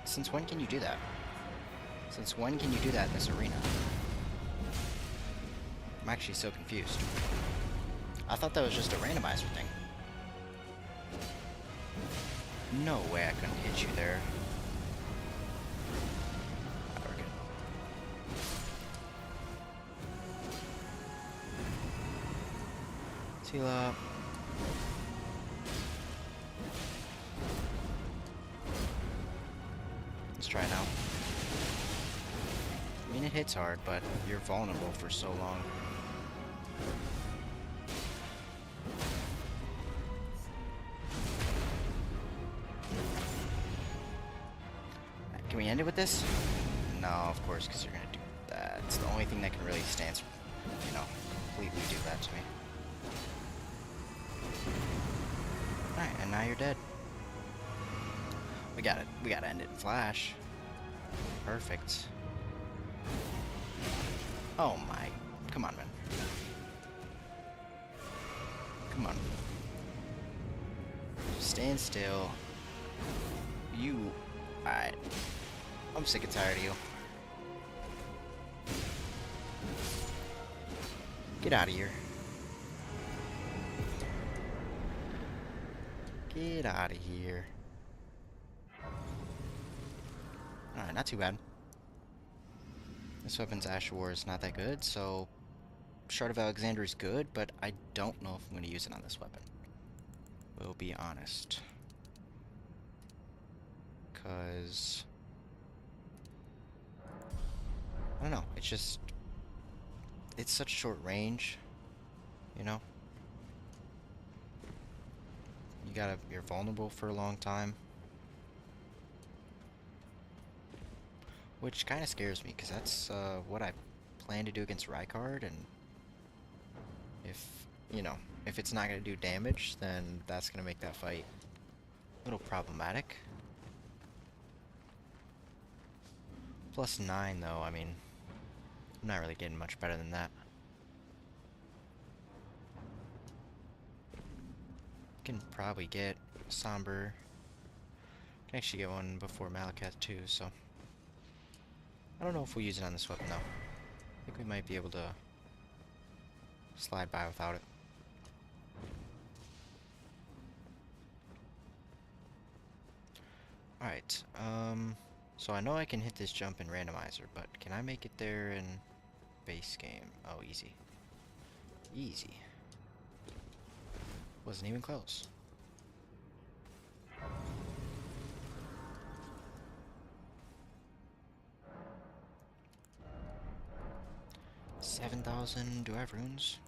Since when can you do that? Since when can you do that in this arena? I'm actually so confused. I thought that was just a randomizer thing. No way I couldn't hit you there. Heal up. Let's try now. I mean, it hits hard, but you're vulnerable for so long. Can we end it with this? No, of course, because you're gonna do that. It's the only thing that can really stand, you know, completely do that to me. Alright, and now you're dead. We gotta end it in Flash. Perfect. Oh my, come on, man. Come on. Stand still. You, alright. I'm sick and tired of you. Get out of here. Get out of here. Alright, not too bad. This weapon's Ash War is not that good, so Shard of Alexander is good, but I don't know if I'm going to use it on this weapon. We'll be honest. Because I don't know, it's just, it's such short range, you know? You're vulnerable for a long time. Which kind of scares me, because that's what I plan to do against Rykard, and if, you know, if it's not going to do damage, then that's going to make that fight a little problematic. +9 though, I mean, I'm not really getting much better than that. Can probably get Somber. Can actually get one before Malakath too, so I don't know if we'll use it on this weapon though. I think we might be able to slide by without it. Alright, so I know I can hit this jump in randomizer, but can I make it there in base game? Oh, easy. Easy. Wasn't even close. $7,000, do I have runes?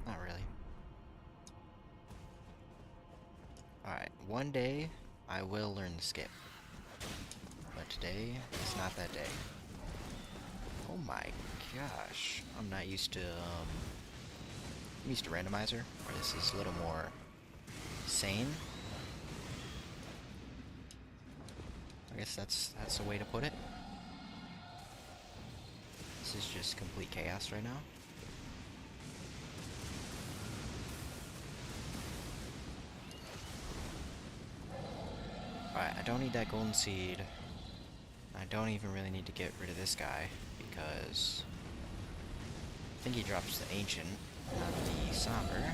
Not really. Alright, one day I will learn the skip. But today is not that day. Oh my gosh. I'm not used to, I'm used to randomizer, where this is a little more sane. I guess that's a way to put it. This is just complete chaos right now. Alright, I don't need that golden seed. I don't even really need to get rid of this guy, because I think he drops the ancient, not the somber.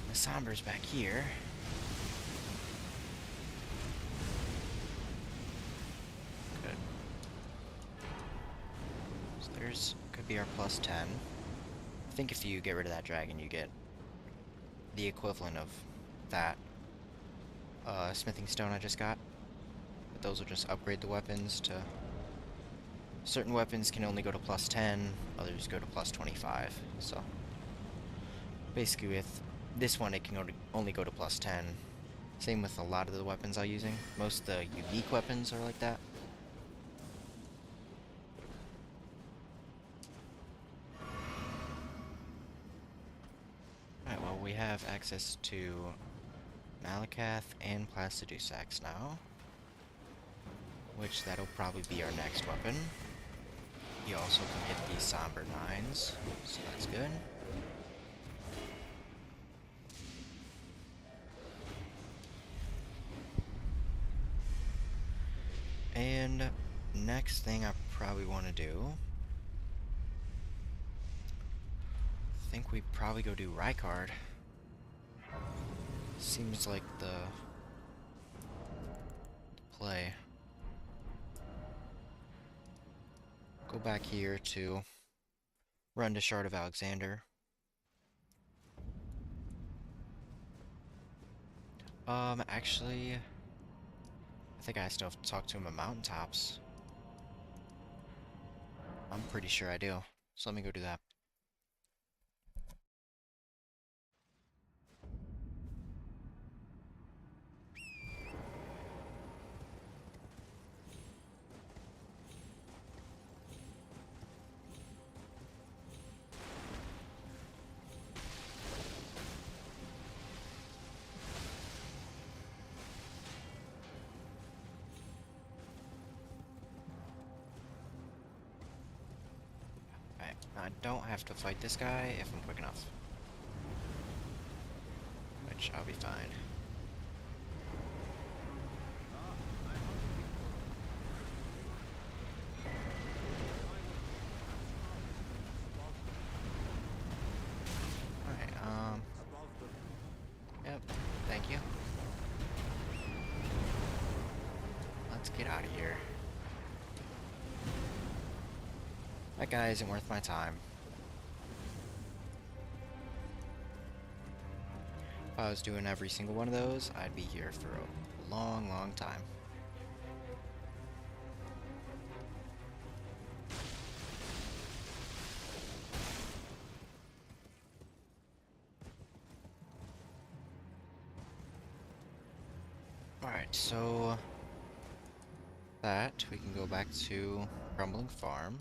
The somber's back here. Good. So there's, could be our +10. I think if you get rid of that dragon, you get the equivalent of that smithing stone I just got. But those will just upgrade the weapons to... Certain weapons can only go to +10, others go to +25, so... Basically with this one it can only go to +10. Same with a lot of the weapons I'm using. Most of the unique weapons are like that. Alright, well we have access to Malakath and Placidusax now. Which that'll probably be our next weapon. You also can get these Somber 9s, so that's good. And next thing I probably want to do, I think we probably go do Rykard. Seems like the play. Go back here to run to Shard of Alexander. Actually, I think I still have to talk to him at Mountaintops. I'm pretty sure I do. So let me go do that. Alright, I don't have to fight this guy if I'm quick enough. Which I'll be fine. Alright, yep, thank you. Let's get out of here. That guy isn't worth my time. If I was doing every single one of those, I'd be here for a long, long time. Alright, so that we can go back to Crumbling Farm.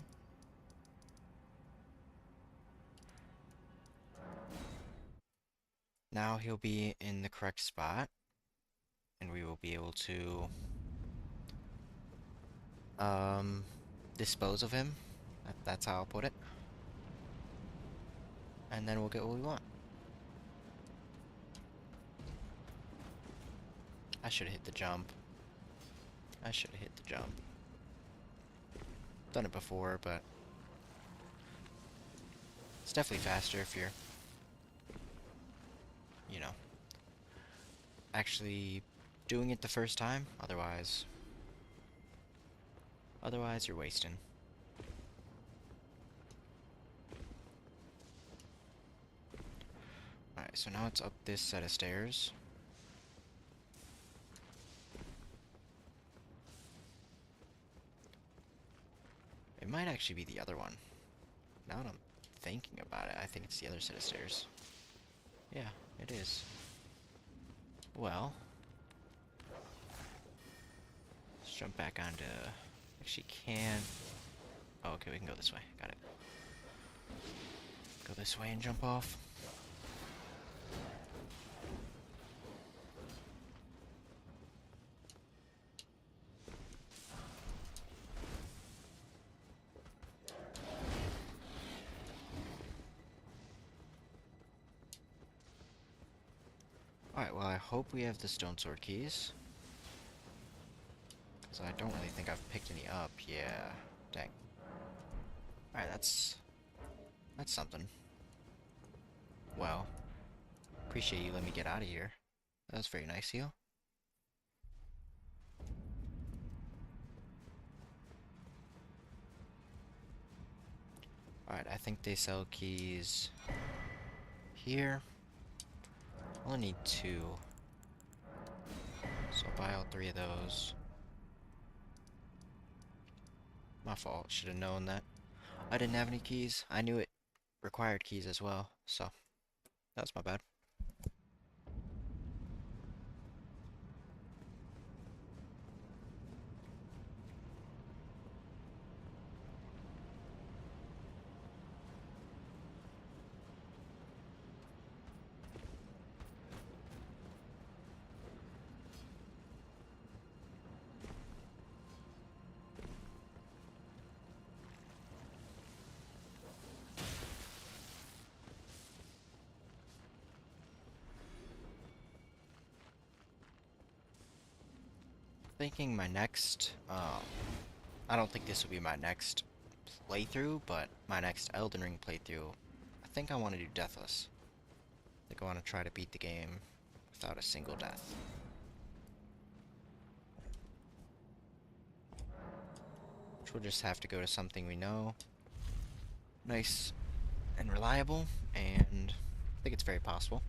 Now he'll be in the correct spot, and we will be able to dispose of him. That's how I'll put it. And then we'll get what we want. I should have hit the jump. I should have hit the jump. Done it before, but it's definitely faster if you're, you know, actually doing it the first time. Otherwise you're wasting. Alright, so now it's up this set of stairs. It might actually be the other one. Now that I'm thinking about it, I think it's the other set of stairs. Yeah, it is. Well, let's jump back onto... Actually can... Oh, okay, we can go this way. Got it. Go this way and jump off. Alright, well I hope we have the stone sword keys. Because I don't really think I've picked any up. Yeah, dang. Alright, that's something. Well, appreciate you letting me get out of here. That was very nice of you. Alright, I think they sell keys here. I only need 2. So I'll buy all 3 of those. My fault, should have known that. I didn't have any keys. I knew it required keys as well, so that was my bad. Thinking my next, I don't think this will be my next playthrough, but my next Elden Ring playthrough, I think I want to do Deathless. I think I want to try to beat the game without a single death. Which we'll just have to go to something we know. Nice and reliable, and I think it's very possible.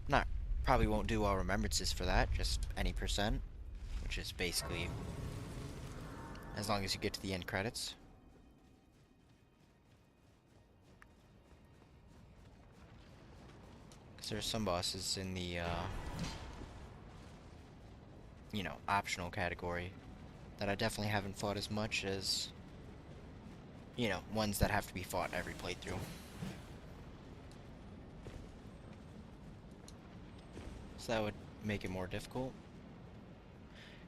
Not Probably won't do all remembrances for that, just any percent, which is basically as long as you get to the end credits. Because there's some bosses in the, you know, optional category that I definitely haven't fought as much as, you know, ones that have to be fought every playthrough. So that would make it more difficult.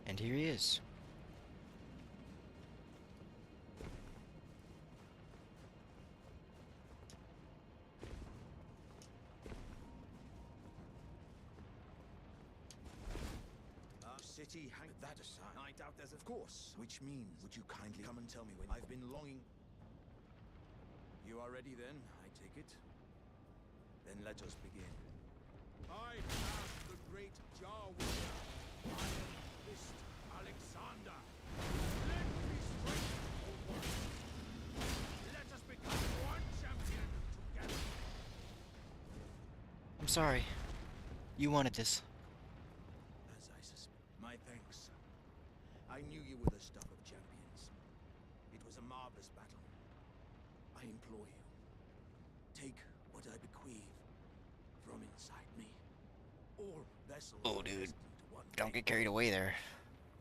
And here he is. City, hang that aside. I doubt there's of course. Which means, would you kindly come and tell me when I've been longing? You are ready then, I take it? Then let us begin. I am the great Jar Warrior. I am Fist Alexander. Let me strike forward. Let us become one champion together. I'm sorry. You wanted this. As I suspect. My thanks. I knew you were the stuff of champions. It was a marvelous battle. I implore you, take what I bequeath from inside me. All vessels. Oh, dude. destined to one Don't day. get carried away there.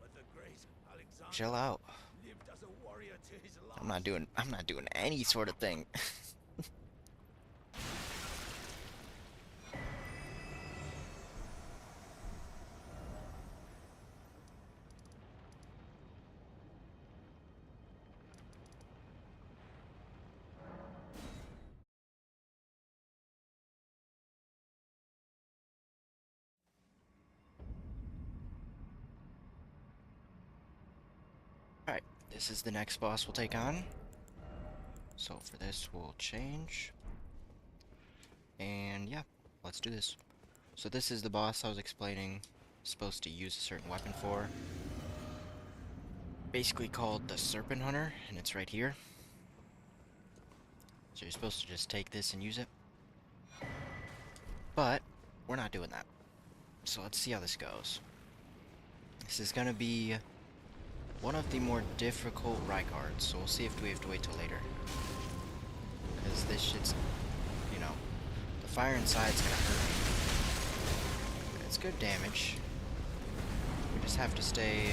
But the great Alexander Chill out. lived as a warrior to his last. I'm not doing any sort of thing. Alright, this is the next boss we'll take on. So for this, we'll change. And yeah, let's do this. So this is the boss I was explaining, supposed to use a certain weapon for. Basically called the Serpent Hunter, and it's right here. So you're supposed to just take this and use it. But we're not doing that. So let's see how this goes. This is gonna be one of the more difficult Rygards, so we'll see if we have to wait till later. Because this shit's, you know, the fire inside's gonna hurt. It's good damage. We just have to stay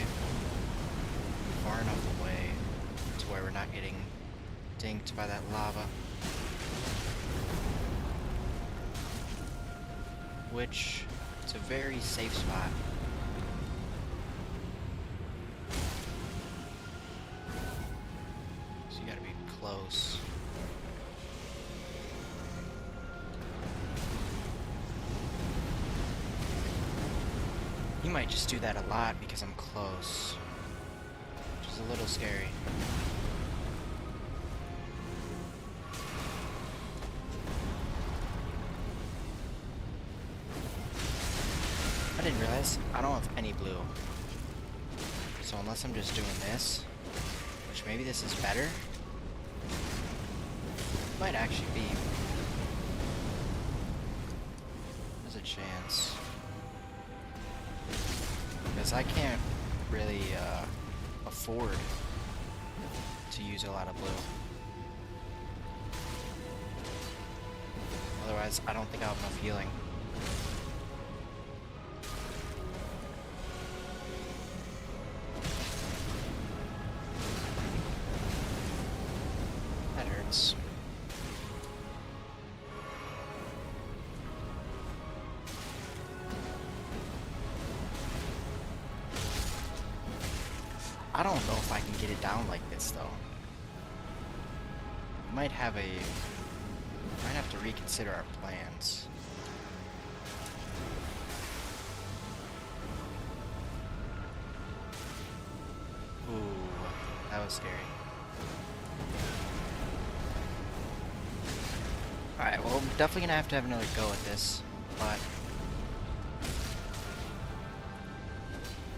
far enough away to where we're not getting dinked by that lava. Which, it's a very safe spot. So you gotta be close. You might just do that a lot because I'm close. Which is a little scary. I didn't realize I don't have any blue. So unless I'm just doing this, which maybe this is better, might actually be. There's a chance. Because I can't really afford to use a lot of blue. Otherwise, I don't think I'll have enough healing. That hurts. I don't know if I can get it down like this though. We might have to reconsider our plans. Ooh, that was scary. Alright, well, we're definitely gonna have to have another go at this, but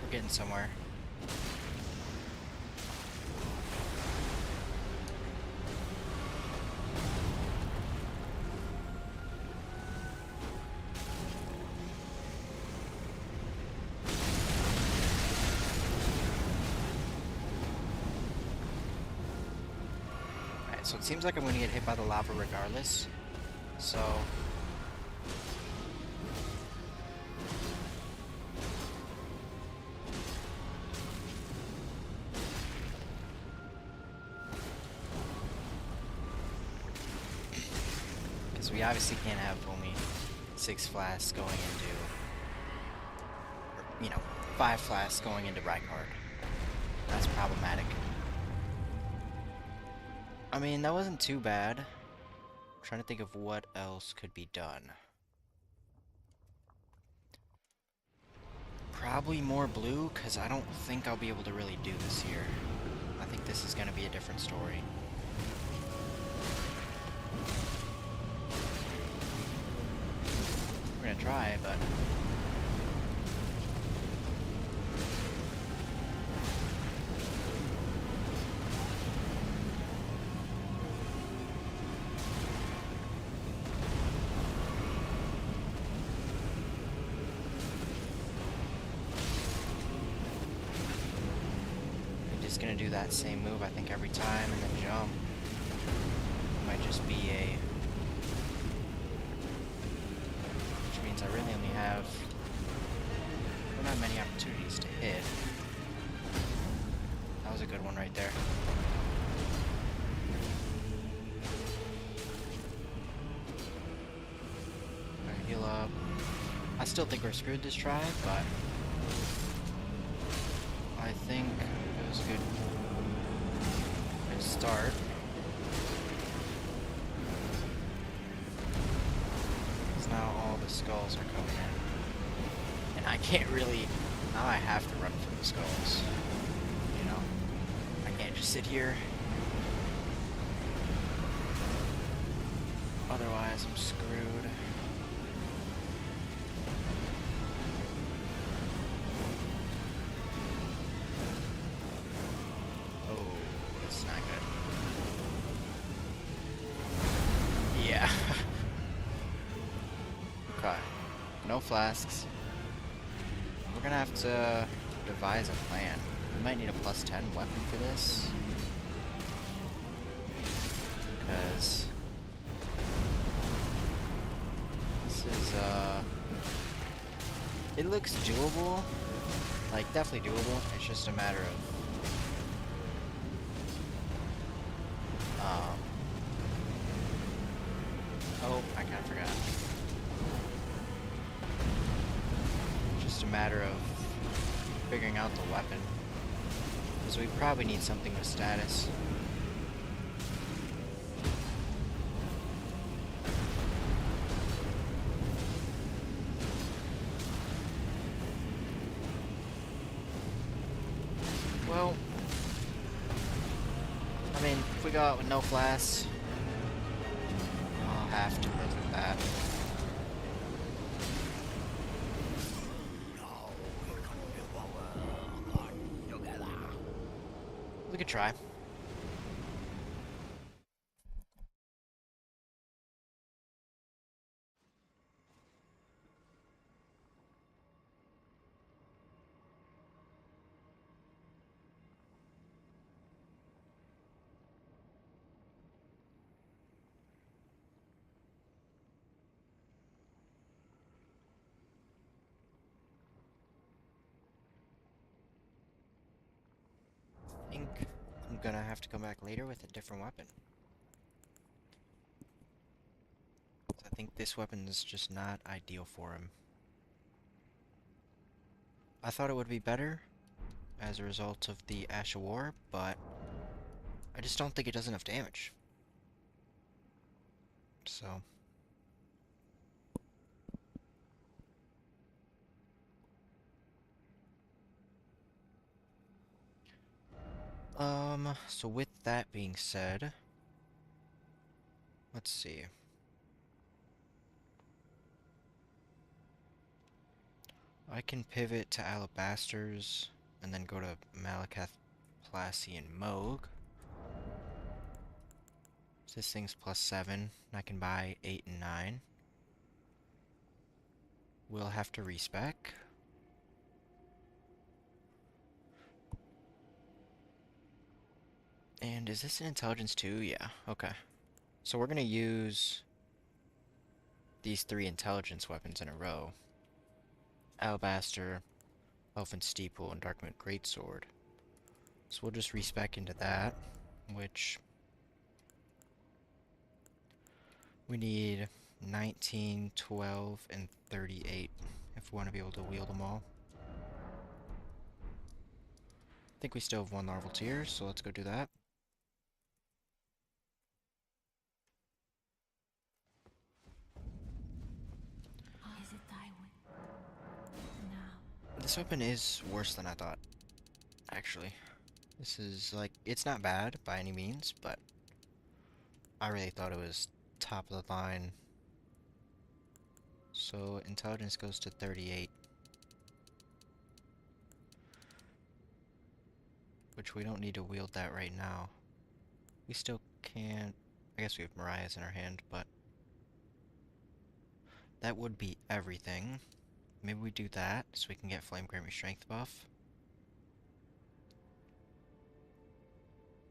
we're getting somewhere. So it seems like I'm gonna get hit by the lava regardless. So... because we obviously can't have only 6 flasks going into... or, you know, 5 flasks going into Rykard. That's problematic. I mean, that wasn't too bad. I'm trying to think of what else could be done. Probably more blue, because I don't think I'll be able to really do this here. I think this is going to be a different story. We're going to try, but... gonna do that same move I think every time and then jump. Might just be a... which means I really only have... don't have many opportunities to hit. That was a good one right there. Alright, heal up. I still think we're screwed this try, but... I think it was a good start. Because now all the skulls are coming in. And I can't really... now I have to run from the skulls. You know? I can't just sit here. Otherwise I'm screwed. No flasks. We're gonna have to devise a plan. We might need a +10 weapon for this. Because this is it looks doable. Like definitely doable. It's just a matter of oh, I kinda forgot. A matter of figuring out the weapon, because we probably need something with status. Well, I mean, if we go out with no flasks, I'll have to live with that. We could try. I think I'm gonna have to come back later with a different weapon. I think this weapon is just not ideal for him. I thought it would be better as a result of the Ash of War, but I just don't think it does enough damage. So... so with that being said, let's see. I can pivot to Alabasters and then go to Malakath, Plassey, and Moog. So this thing's +7, and I can buy 8 and 9. We'll have to respec. And is this an intelligence too? Yeah, okay. So we're gonna use these 3 intelligence weapons in a row. Alabaster, Elfin Steeple, and Darkmoon Greatsword. So we'll just respec into that, which we need 19, 12, and 38 if we want to be able to wield them all. I think we still have 1 larval tier, so let's go do that. Is it thy will? Now. This weapon is worse than I thought, actually. This is, like, it's not bad by any means, but I really thought it was top of the line. So intelligence goes to 38. Which we don't need to wield that right now. We still can't... I guess we have Mariah's in our hand, but... that would be everything. Maybe we do that, so we can get Flame Grammy Strength buff.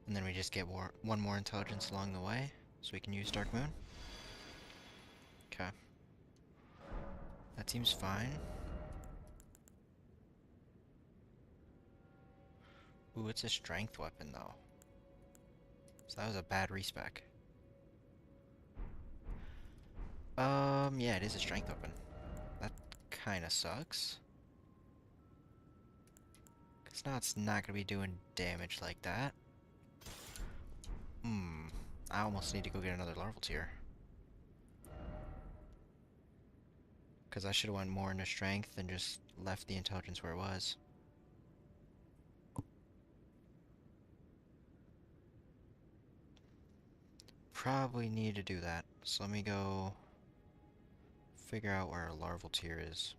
And then we just get 1 more intelligence along the way, so we can use Dark Moon. Okay. That seems fine. Ooh, it's a strength weapon, though. So that was a bad respec. Yeah, it is a strength weapon. That kinda sucks. Cause now it's not gonna be doing damage like that. I almost need to go get another larval tier. Cause I should've went more into strength and just left the intelligence where it was. Probably need to do that. So let me go figure out where our larval tier is.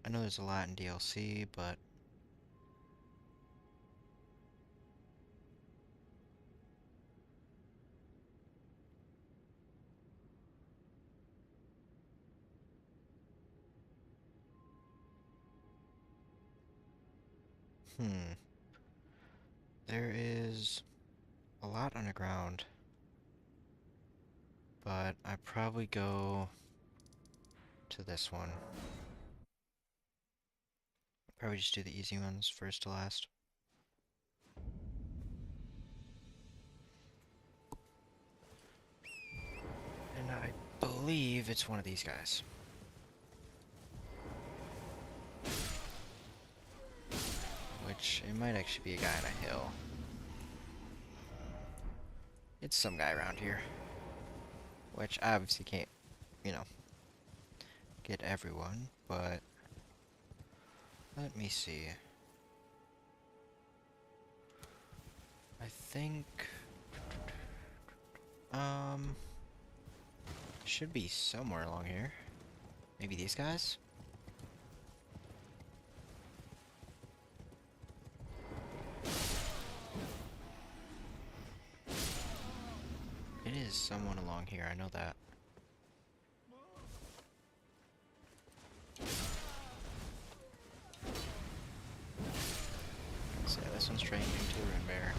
I know there's a lot in DLC, but... There is a lot underground. But I probably go to this one. Probably just do the easy ones first to last. And I believe it's one of these guys. Which, it might actually be a guy on a hill. It's some guy around here. Which I obviously can't, you know, get everyone, but... let me see. I think... should be somewhere along here. Maybe these guys? It is someone along here, I know that. So yeah, this one's training into a rune bear.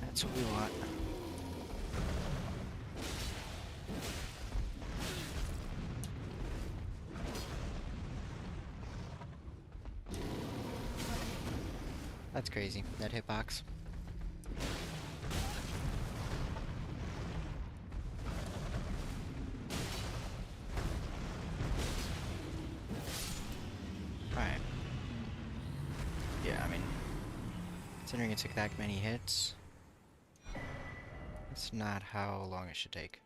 That's what we want. That's crazy, that hitbox. Alright. Yeah, I mean, considering it took that many hits, that's not how long it should take.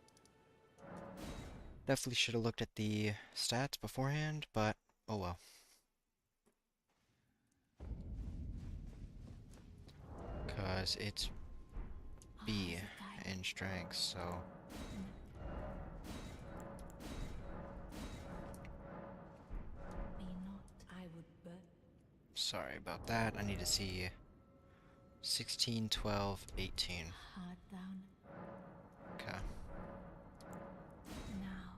Definitely should have looked at the stats beforehand, but oh well. Cause it's B in strength, so... Me not, I would burn. sorry about that, I need to see 16, 12, 18. Hard down. Okay. Now.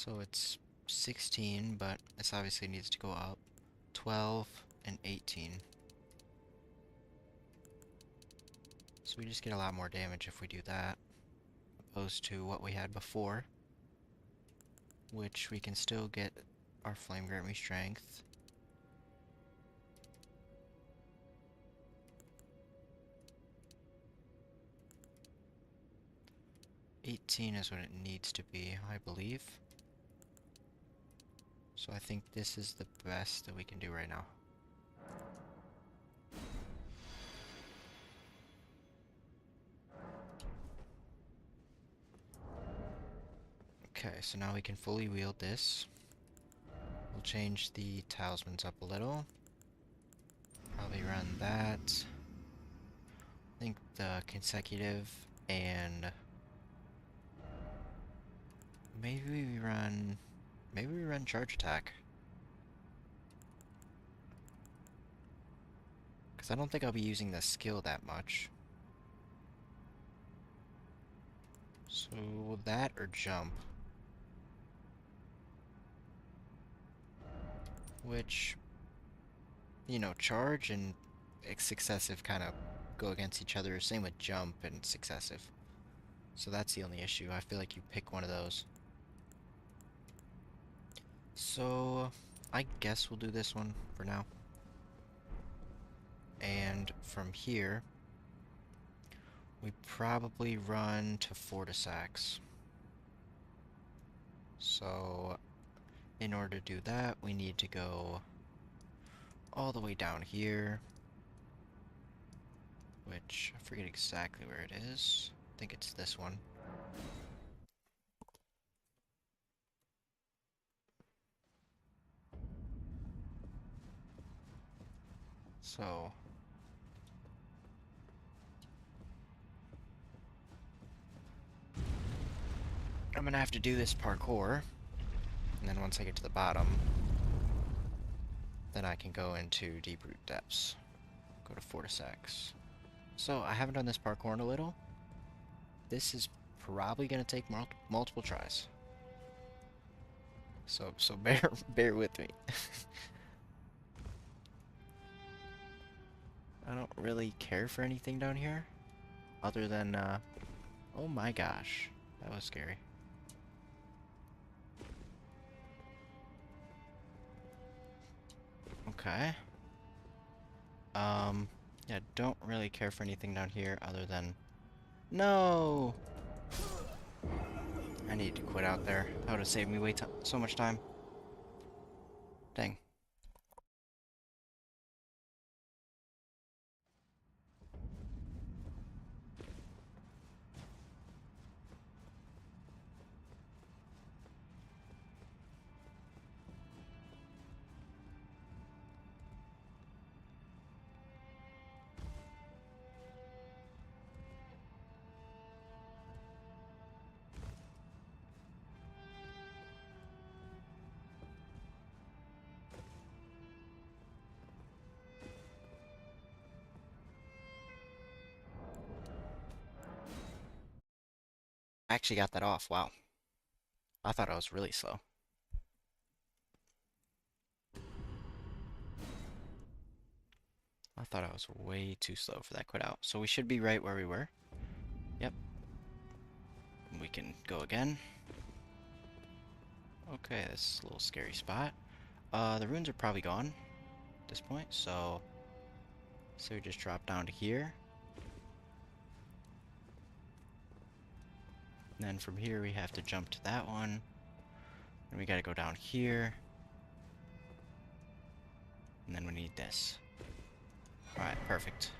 So it's 16, but this obviously needs to go up. 12 and 18. So we just get a lot more damage if we do that, opposed to what we had before, which we can still get our Flame Grant Me Strength. $18 is what it needs to be, I believe. So I think this is the best that we can do right now. Okay, so now we can fully wield this. We'll change the talismans up a little. Probably run that. I think the consecutive, and maybe we run charge attack. Because I don't think I'll be using the skill that much. So that or jump. Which, you know, charge and successive kind of go against each other. Same with jump and successive. So that's the only issue. I feel like you pick one of those. So I guess we'll do this one for now. And from here, we probably run to Fortisax. So in order to do that, we need to go all the way down here, which I forget exactly where it is. I think it's this one. So I'm gonna have to do this parkour, and then once I get to the bottom, then I can go into Deep Root Depths. Go to Fortisax. So I haven't done this parkour in a little. This is probably gonna take multiple tries. So bear with me. I don't really care for anything down here, other than oh my gosh, that was scary. Okay. Yeah, don't really care for anything down here other than... No! I need to quit out there. That would have saved me so much time. Dang. I actually got that off, wow. I thought I was really slow. I thought I was way too slow for that quit out. So we should be right where we were. Yep. We can go again. Okay, this is a little scary spot. The runes are probably gone at this point, so we just drop down to here. And then from here we have to jump to that one. And we gotta go down here. And then we need this. Alright, perfect.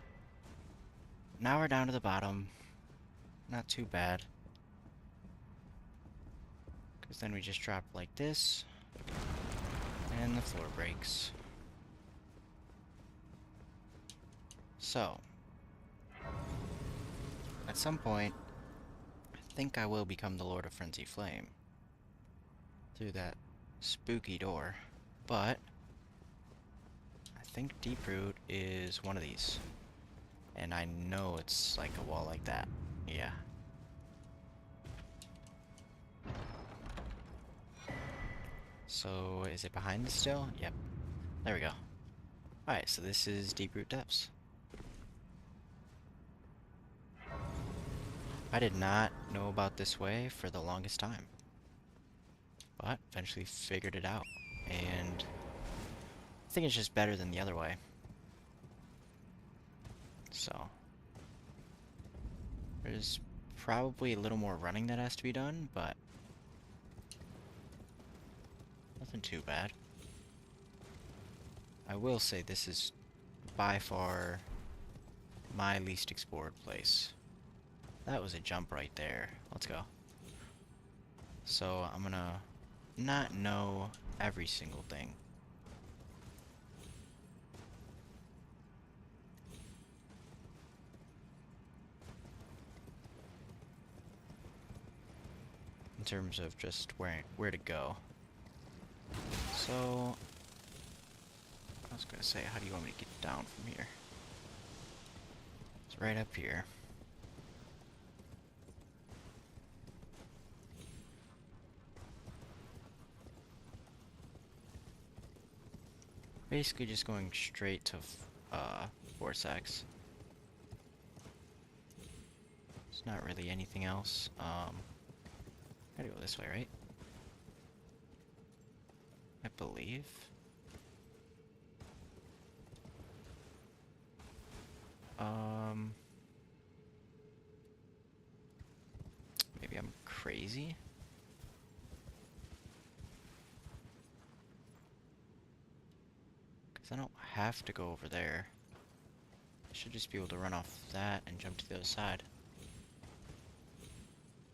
Now we're down to the bottom. Not too bad. Because then we just drop like this. And the floor breaks. So, at some point, I think I will become the Lord of Frenzy Flame. Through that spooky door. But I think Deeproot is one of these. And I know it's like a wall like that. Yeah. So, is it behind this still? Yep. There we go. Alright, so this is Deep Root Depths. I did not know about this way for the longest time. But eventually figured it out. And I think it's just better than the other way. So, there's probably a little more running that has to be done, but nothing too bad. I will say this is by far my least explored place. That was a jump right there. Let's go. So I'm gonna not know every single thing. In terms of just where to go. So I was gonna say, how do you want me to get down from here? It's right up here. Basically just going straight to Vortex. There's not really anything else. Gotta go this way, right? I believe. Maybe I'm crazy? Because I don't have to go over there. I should just be able to run off that and jump to the other side.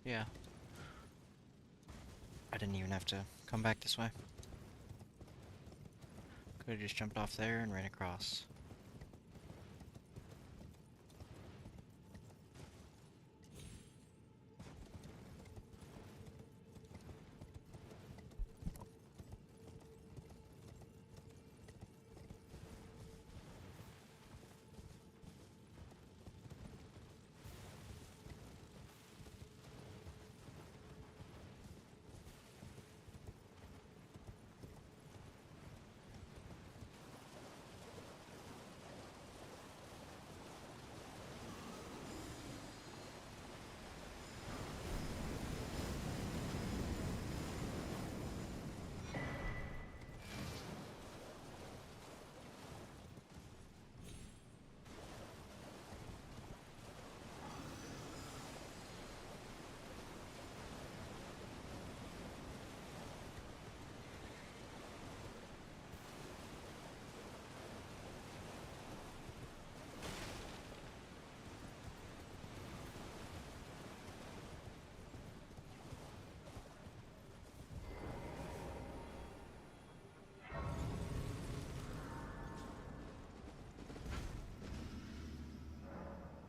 Yeah. I didn't even have to come back this way. Could have just jumped off there and ran across.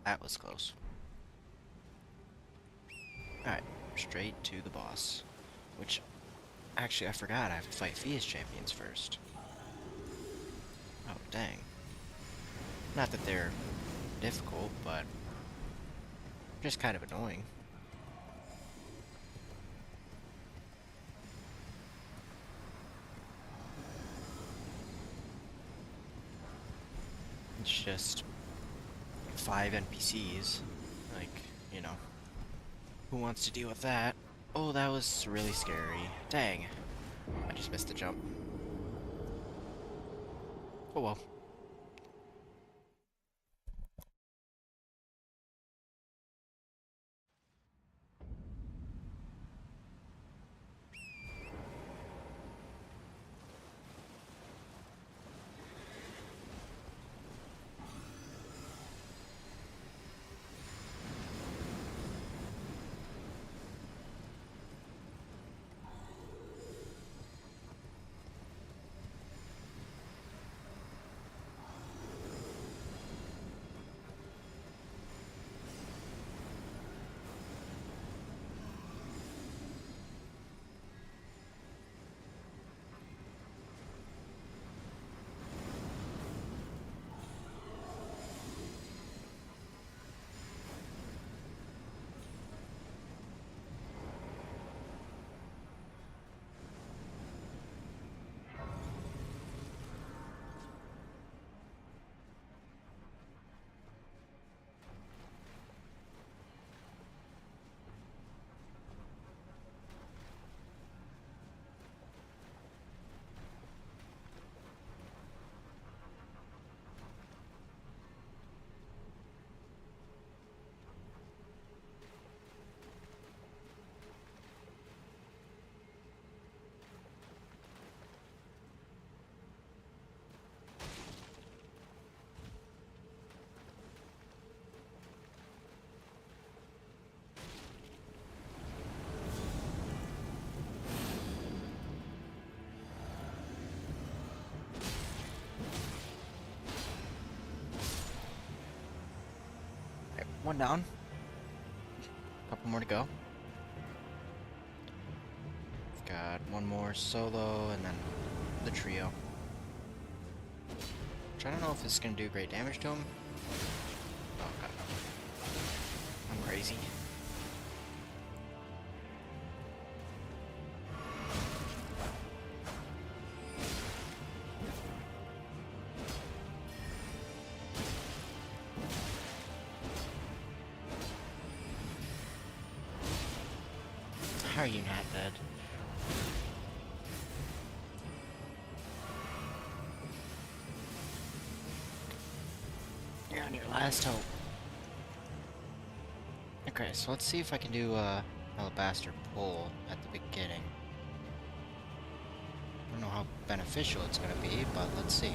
That was close. Alright, straight to the boss. Which, actually, I forgot I have to fight Fia's champions first. Oh, dang. Not that they're difficult, but just kind of annoying. It's just 5 NPCs. Like, you know, who wants to deal with that? Oh, that was really scary. Dang. I just missed the jump. Oh well. One down. Couple more to go. Got one more solo and then the trio. Which I don't know if it's gonna do great damage to him. Oh god. I'm crazy. How are you not dead? You're on your last hope. Okay, so let's see if I can do Alabaster Pull at the beginning. I don't know how beneficial it's gonna be, but let's see.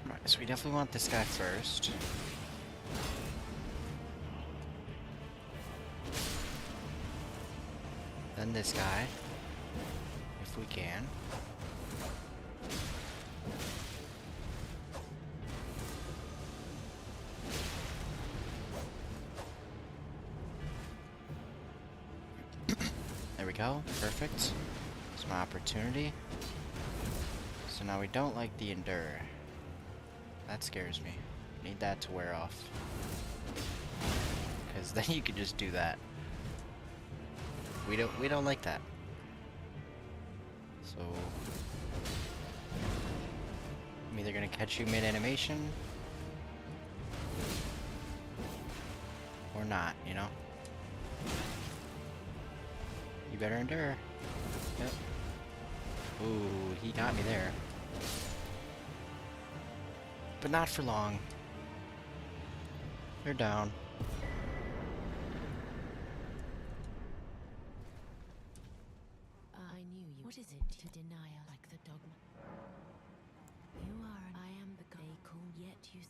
Alright, so we definitely want this guy first. Then this guy, if we can. There we go, perfect. It's my opportunity. So now we don't like the Endure. That scares me. Need that to wear off. Because then you can just do that. We don't like that. So I'm either gonna catch you mid-animation or not, you know? You better endure. Yep. Ooh, he got me there. But not for long. They're down. I knew you. What is it to deny like the dogma? You are and I am the guy they call yet you.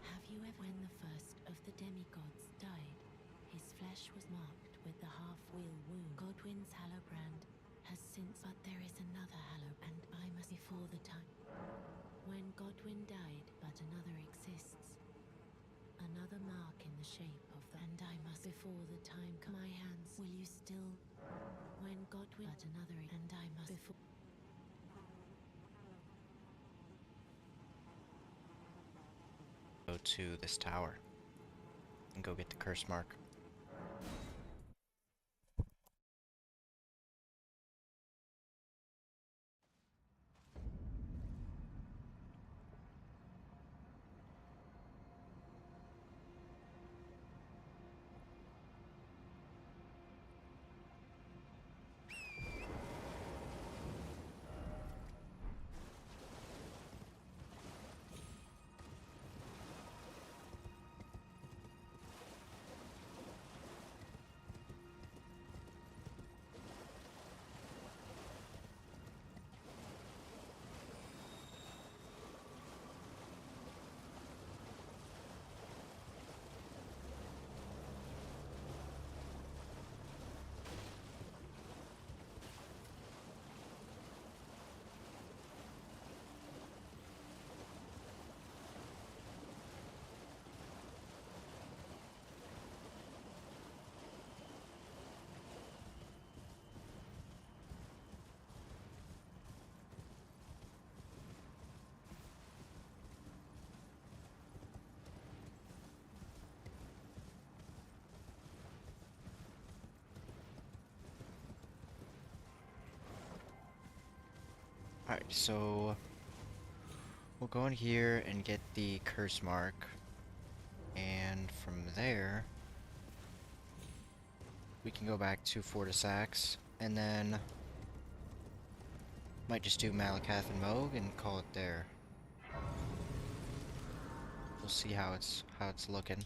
Have you ever, when the first of the demigods died, his flesh was marked with the half-wheel wound. Godwyn's hallowbrand has since, but there is another hallow, and I must before the time. When Godwyn died, but another exists. Another mark in the shape of the, and I must before the time come my hands. Will you still? When Godwyn, but another, and I must before. Go to this tower and go get the curse mark. Alright, so we'll go in here and get the curse mark, and from there we can go back to Fortisax, and then might just do Malakath and Moog and call it there. We'll see how it's looking.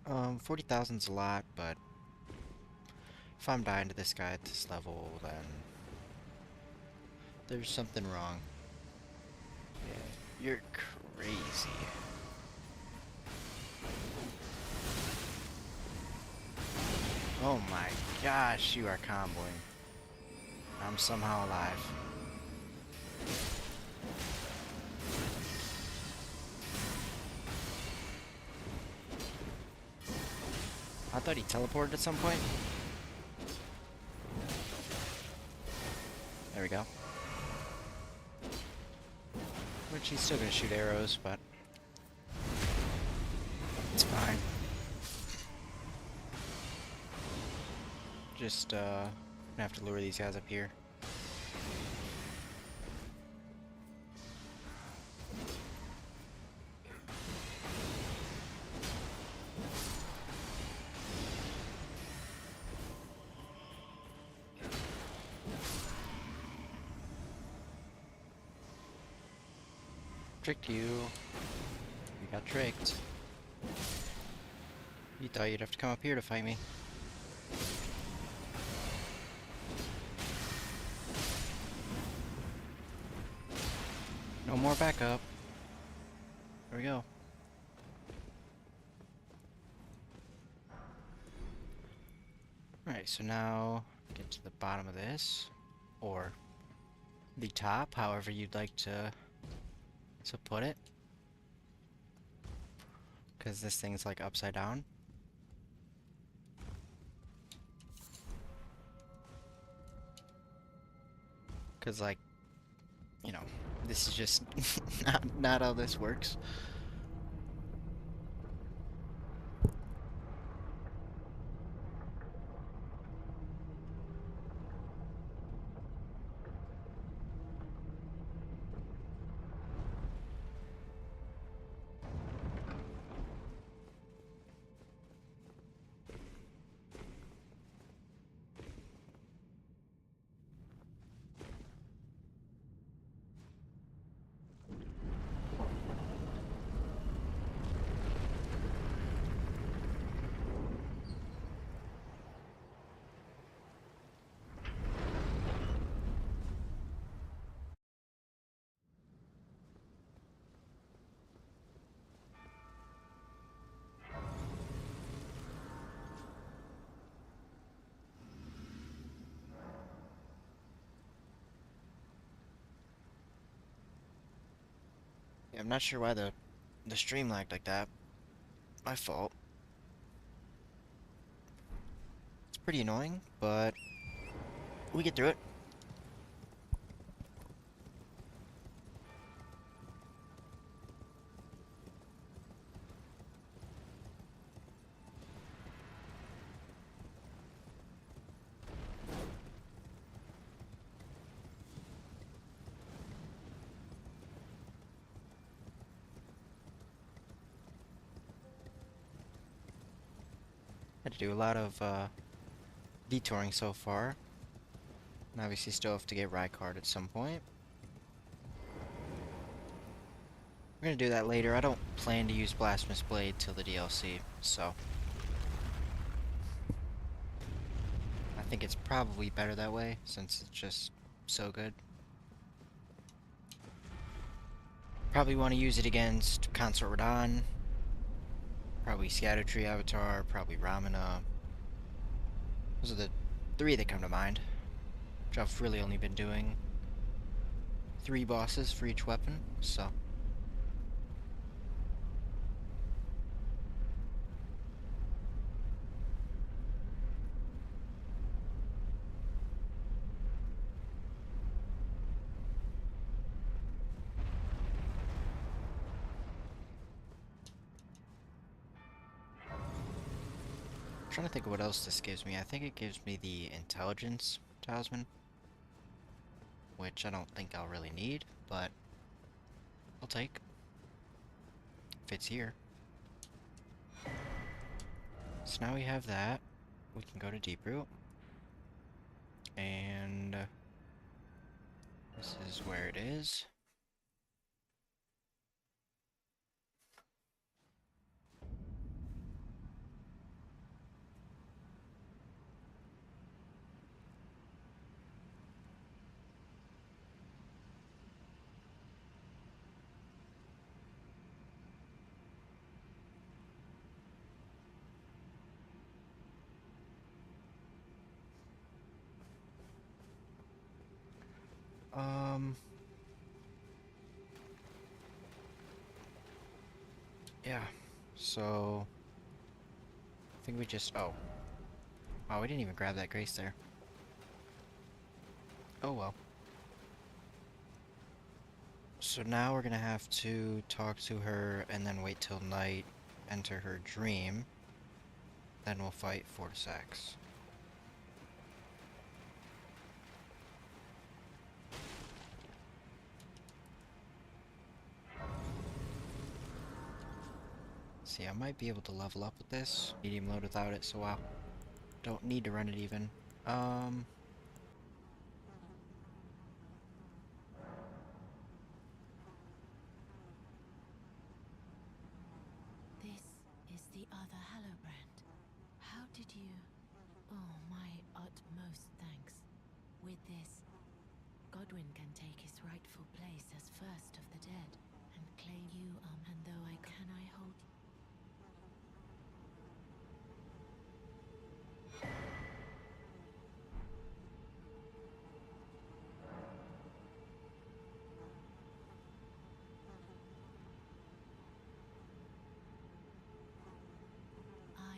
40,000's a lot, but if I'm dying to this guy at this level, then there's something wrong. Yeah, you're crazy. Oh my gosh, you are comboing. I'm somehow alive. I thought he teleported at some point. There we go. Which he's still gonna shoot arrows, but it's fine. Just, gonna have to lure these guys up here. Tricked you. You got tricked. You thought you'd have to come up here to fight me. No more backup. There we go. Alright, so now get to the bottom of this. Or the top, however you'd like to put it. Because this thing's like upside down. Because like, you know, this is just not how this works. Yeah, I'm not sure why the stream lagged like that. My fault. It's pretty annoying, but we get through it. Had to do a lot of detouring so far. And obviously still have to get Rykard at some point. We're gonna do that later. I don't plan to use Blasphemous Blade till the DLC, so I think it's probably better that way, since it's just so good. Probably want to use it against Consort Radahn, probably Scatter Tree Avatar, probably Ramana. Those are the three that come to mind. Which I've really only been doing 3 bosses for each weapon, so. I'm trying to think of what else this gives me. I think it gives me the Intelligence Talisman, which I don't think I'll really need, but I'll take if it's here. So now we have that. We can go to Deeproot. And this is where it is. Um, yeah. So, I think we just, oh. Wow, we didn't even grab that grace there. Oh well. So now we're gonna have to talk to her and then wait till night, enter her dream, then we'll fight Fortisax. See, I might be able to level up with this. Medium load without it, so wow. Don't need to run it even. This is the other Hallowbrand. How did you... Oh, my utmost thanks. With this, Godwyn can take his rightful place as first of the dead, and claim you, and though I hold...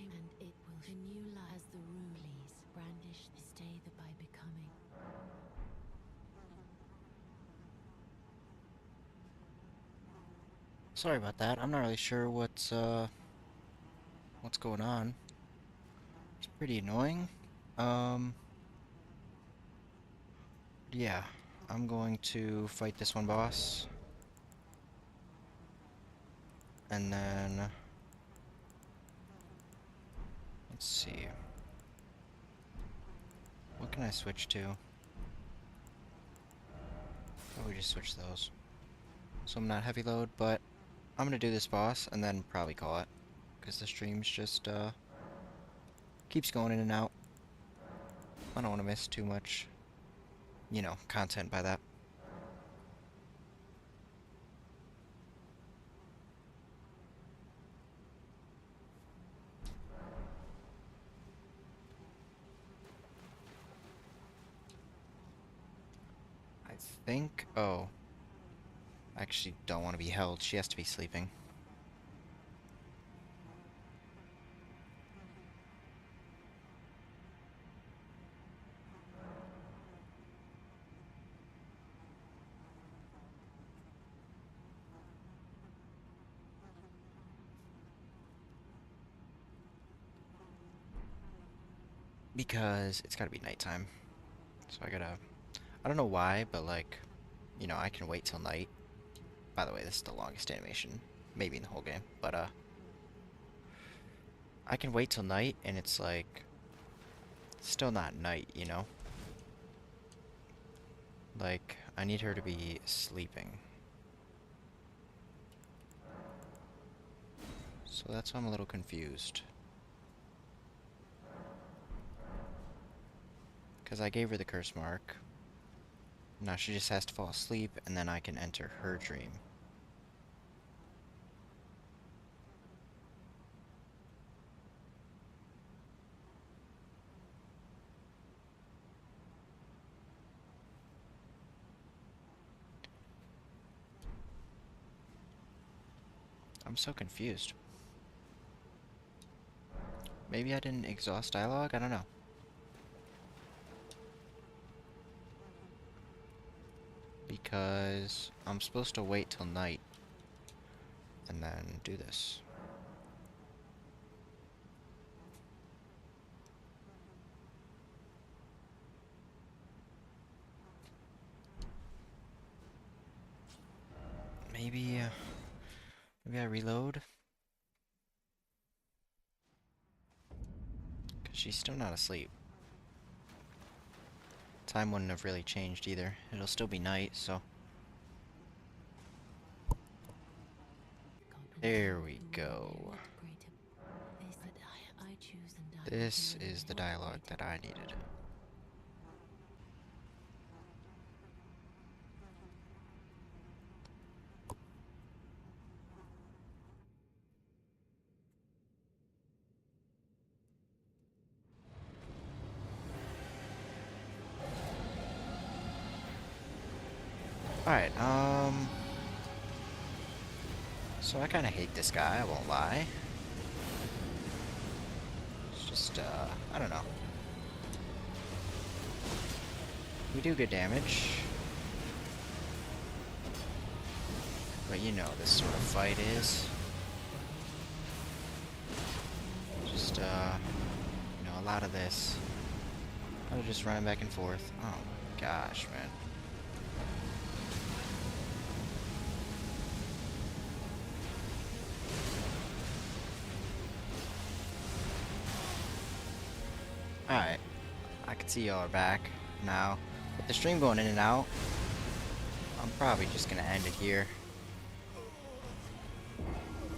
and it will renew life as the Ruleys brandish the stay the by becoming. Sorry about that. I'm not really sure what's going on. It's pretty annoying. Yeah. I'm going to fight this one boss. And then... Let's see. What can I switch to? Probably just switch those. So I'm not heavy load, but I'm gonna do this boss and then probably call it. Because the stream's just, keeps going in and out. I don't want to miss too much, you know, content by that. I think... Oh. I actually don't want to be held. She has to be sleeping. Because it's gotta be nighttime. So I gotta... I don't know why, but like... You know, I can wait till night. By the way, this is the longest animation. Maybe in the whole game. But, I can wait till night, and it's like... Still not night, you know? Like, I need her to be sleeping. So that's why I'm a little confused. Because I gave her the curse mark. Now she just has to fall asleep, and then I can enter her dream. I'm so confused. Maybe I didn't exhaust dialogue? I don't know. Because I'm supposed to wait till night and then do this. Maybe, maybe I reload? Because she's still not asleep. Time wouldn't have really changed either. It'll still be night, so... There we go. This is the dialogue that I needed. Alright, so I kind of hate this guy, I won't lie. It's just, I don't know. We do good damage. But you know this sort of fight is. Just, you know, a lot of this. I'm just running back and forth. Oh my gosh, man. Alright. I can see y'all are back now. With the stream going in and out, I'm probably just gonna end it here.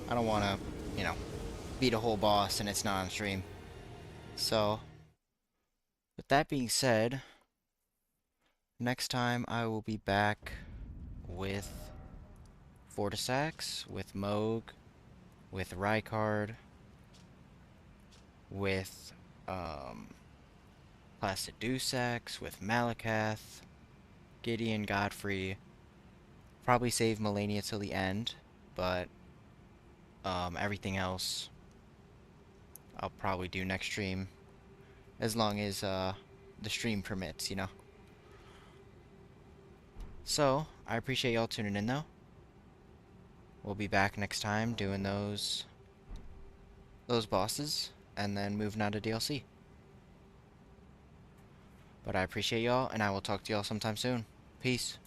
I don't wanna, you know, beat a whole boss and it's not on stream. So, with that being said, next time I will be back with Fortisax, with Moog, with Rykard, with Placidusax, with Malakath, Gideon, Godfrey. Probably save Melania till the end, but everything else I'll probably do next stream, as long as the stream permits, you know. So, I appreciate y'all tuning in though. We'll be back next time doing those bosses, and then moving on to DLC. But I appreciate y'all, and I will talk to y'all sometime soon. Peace.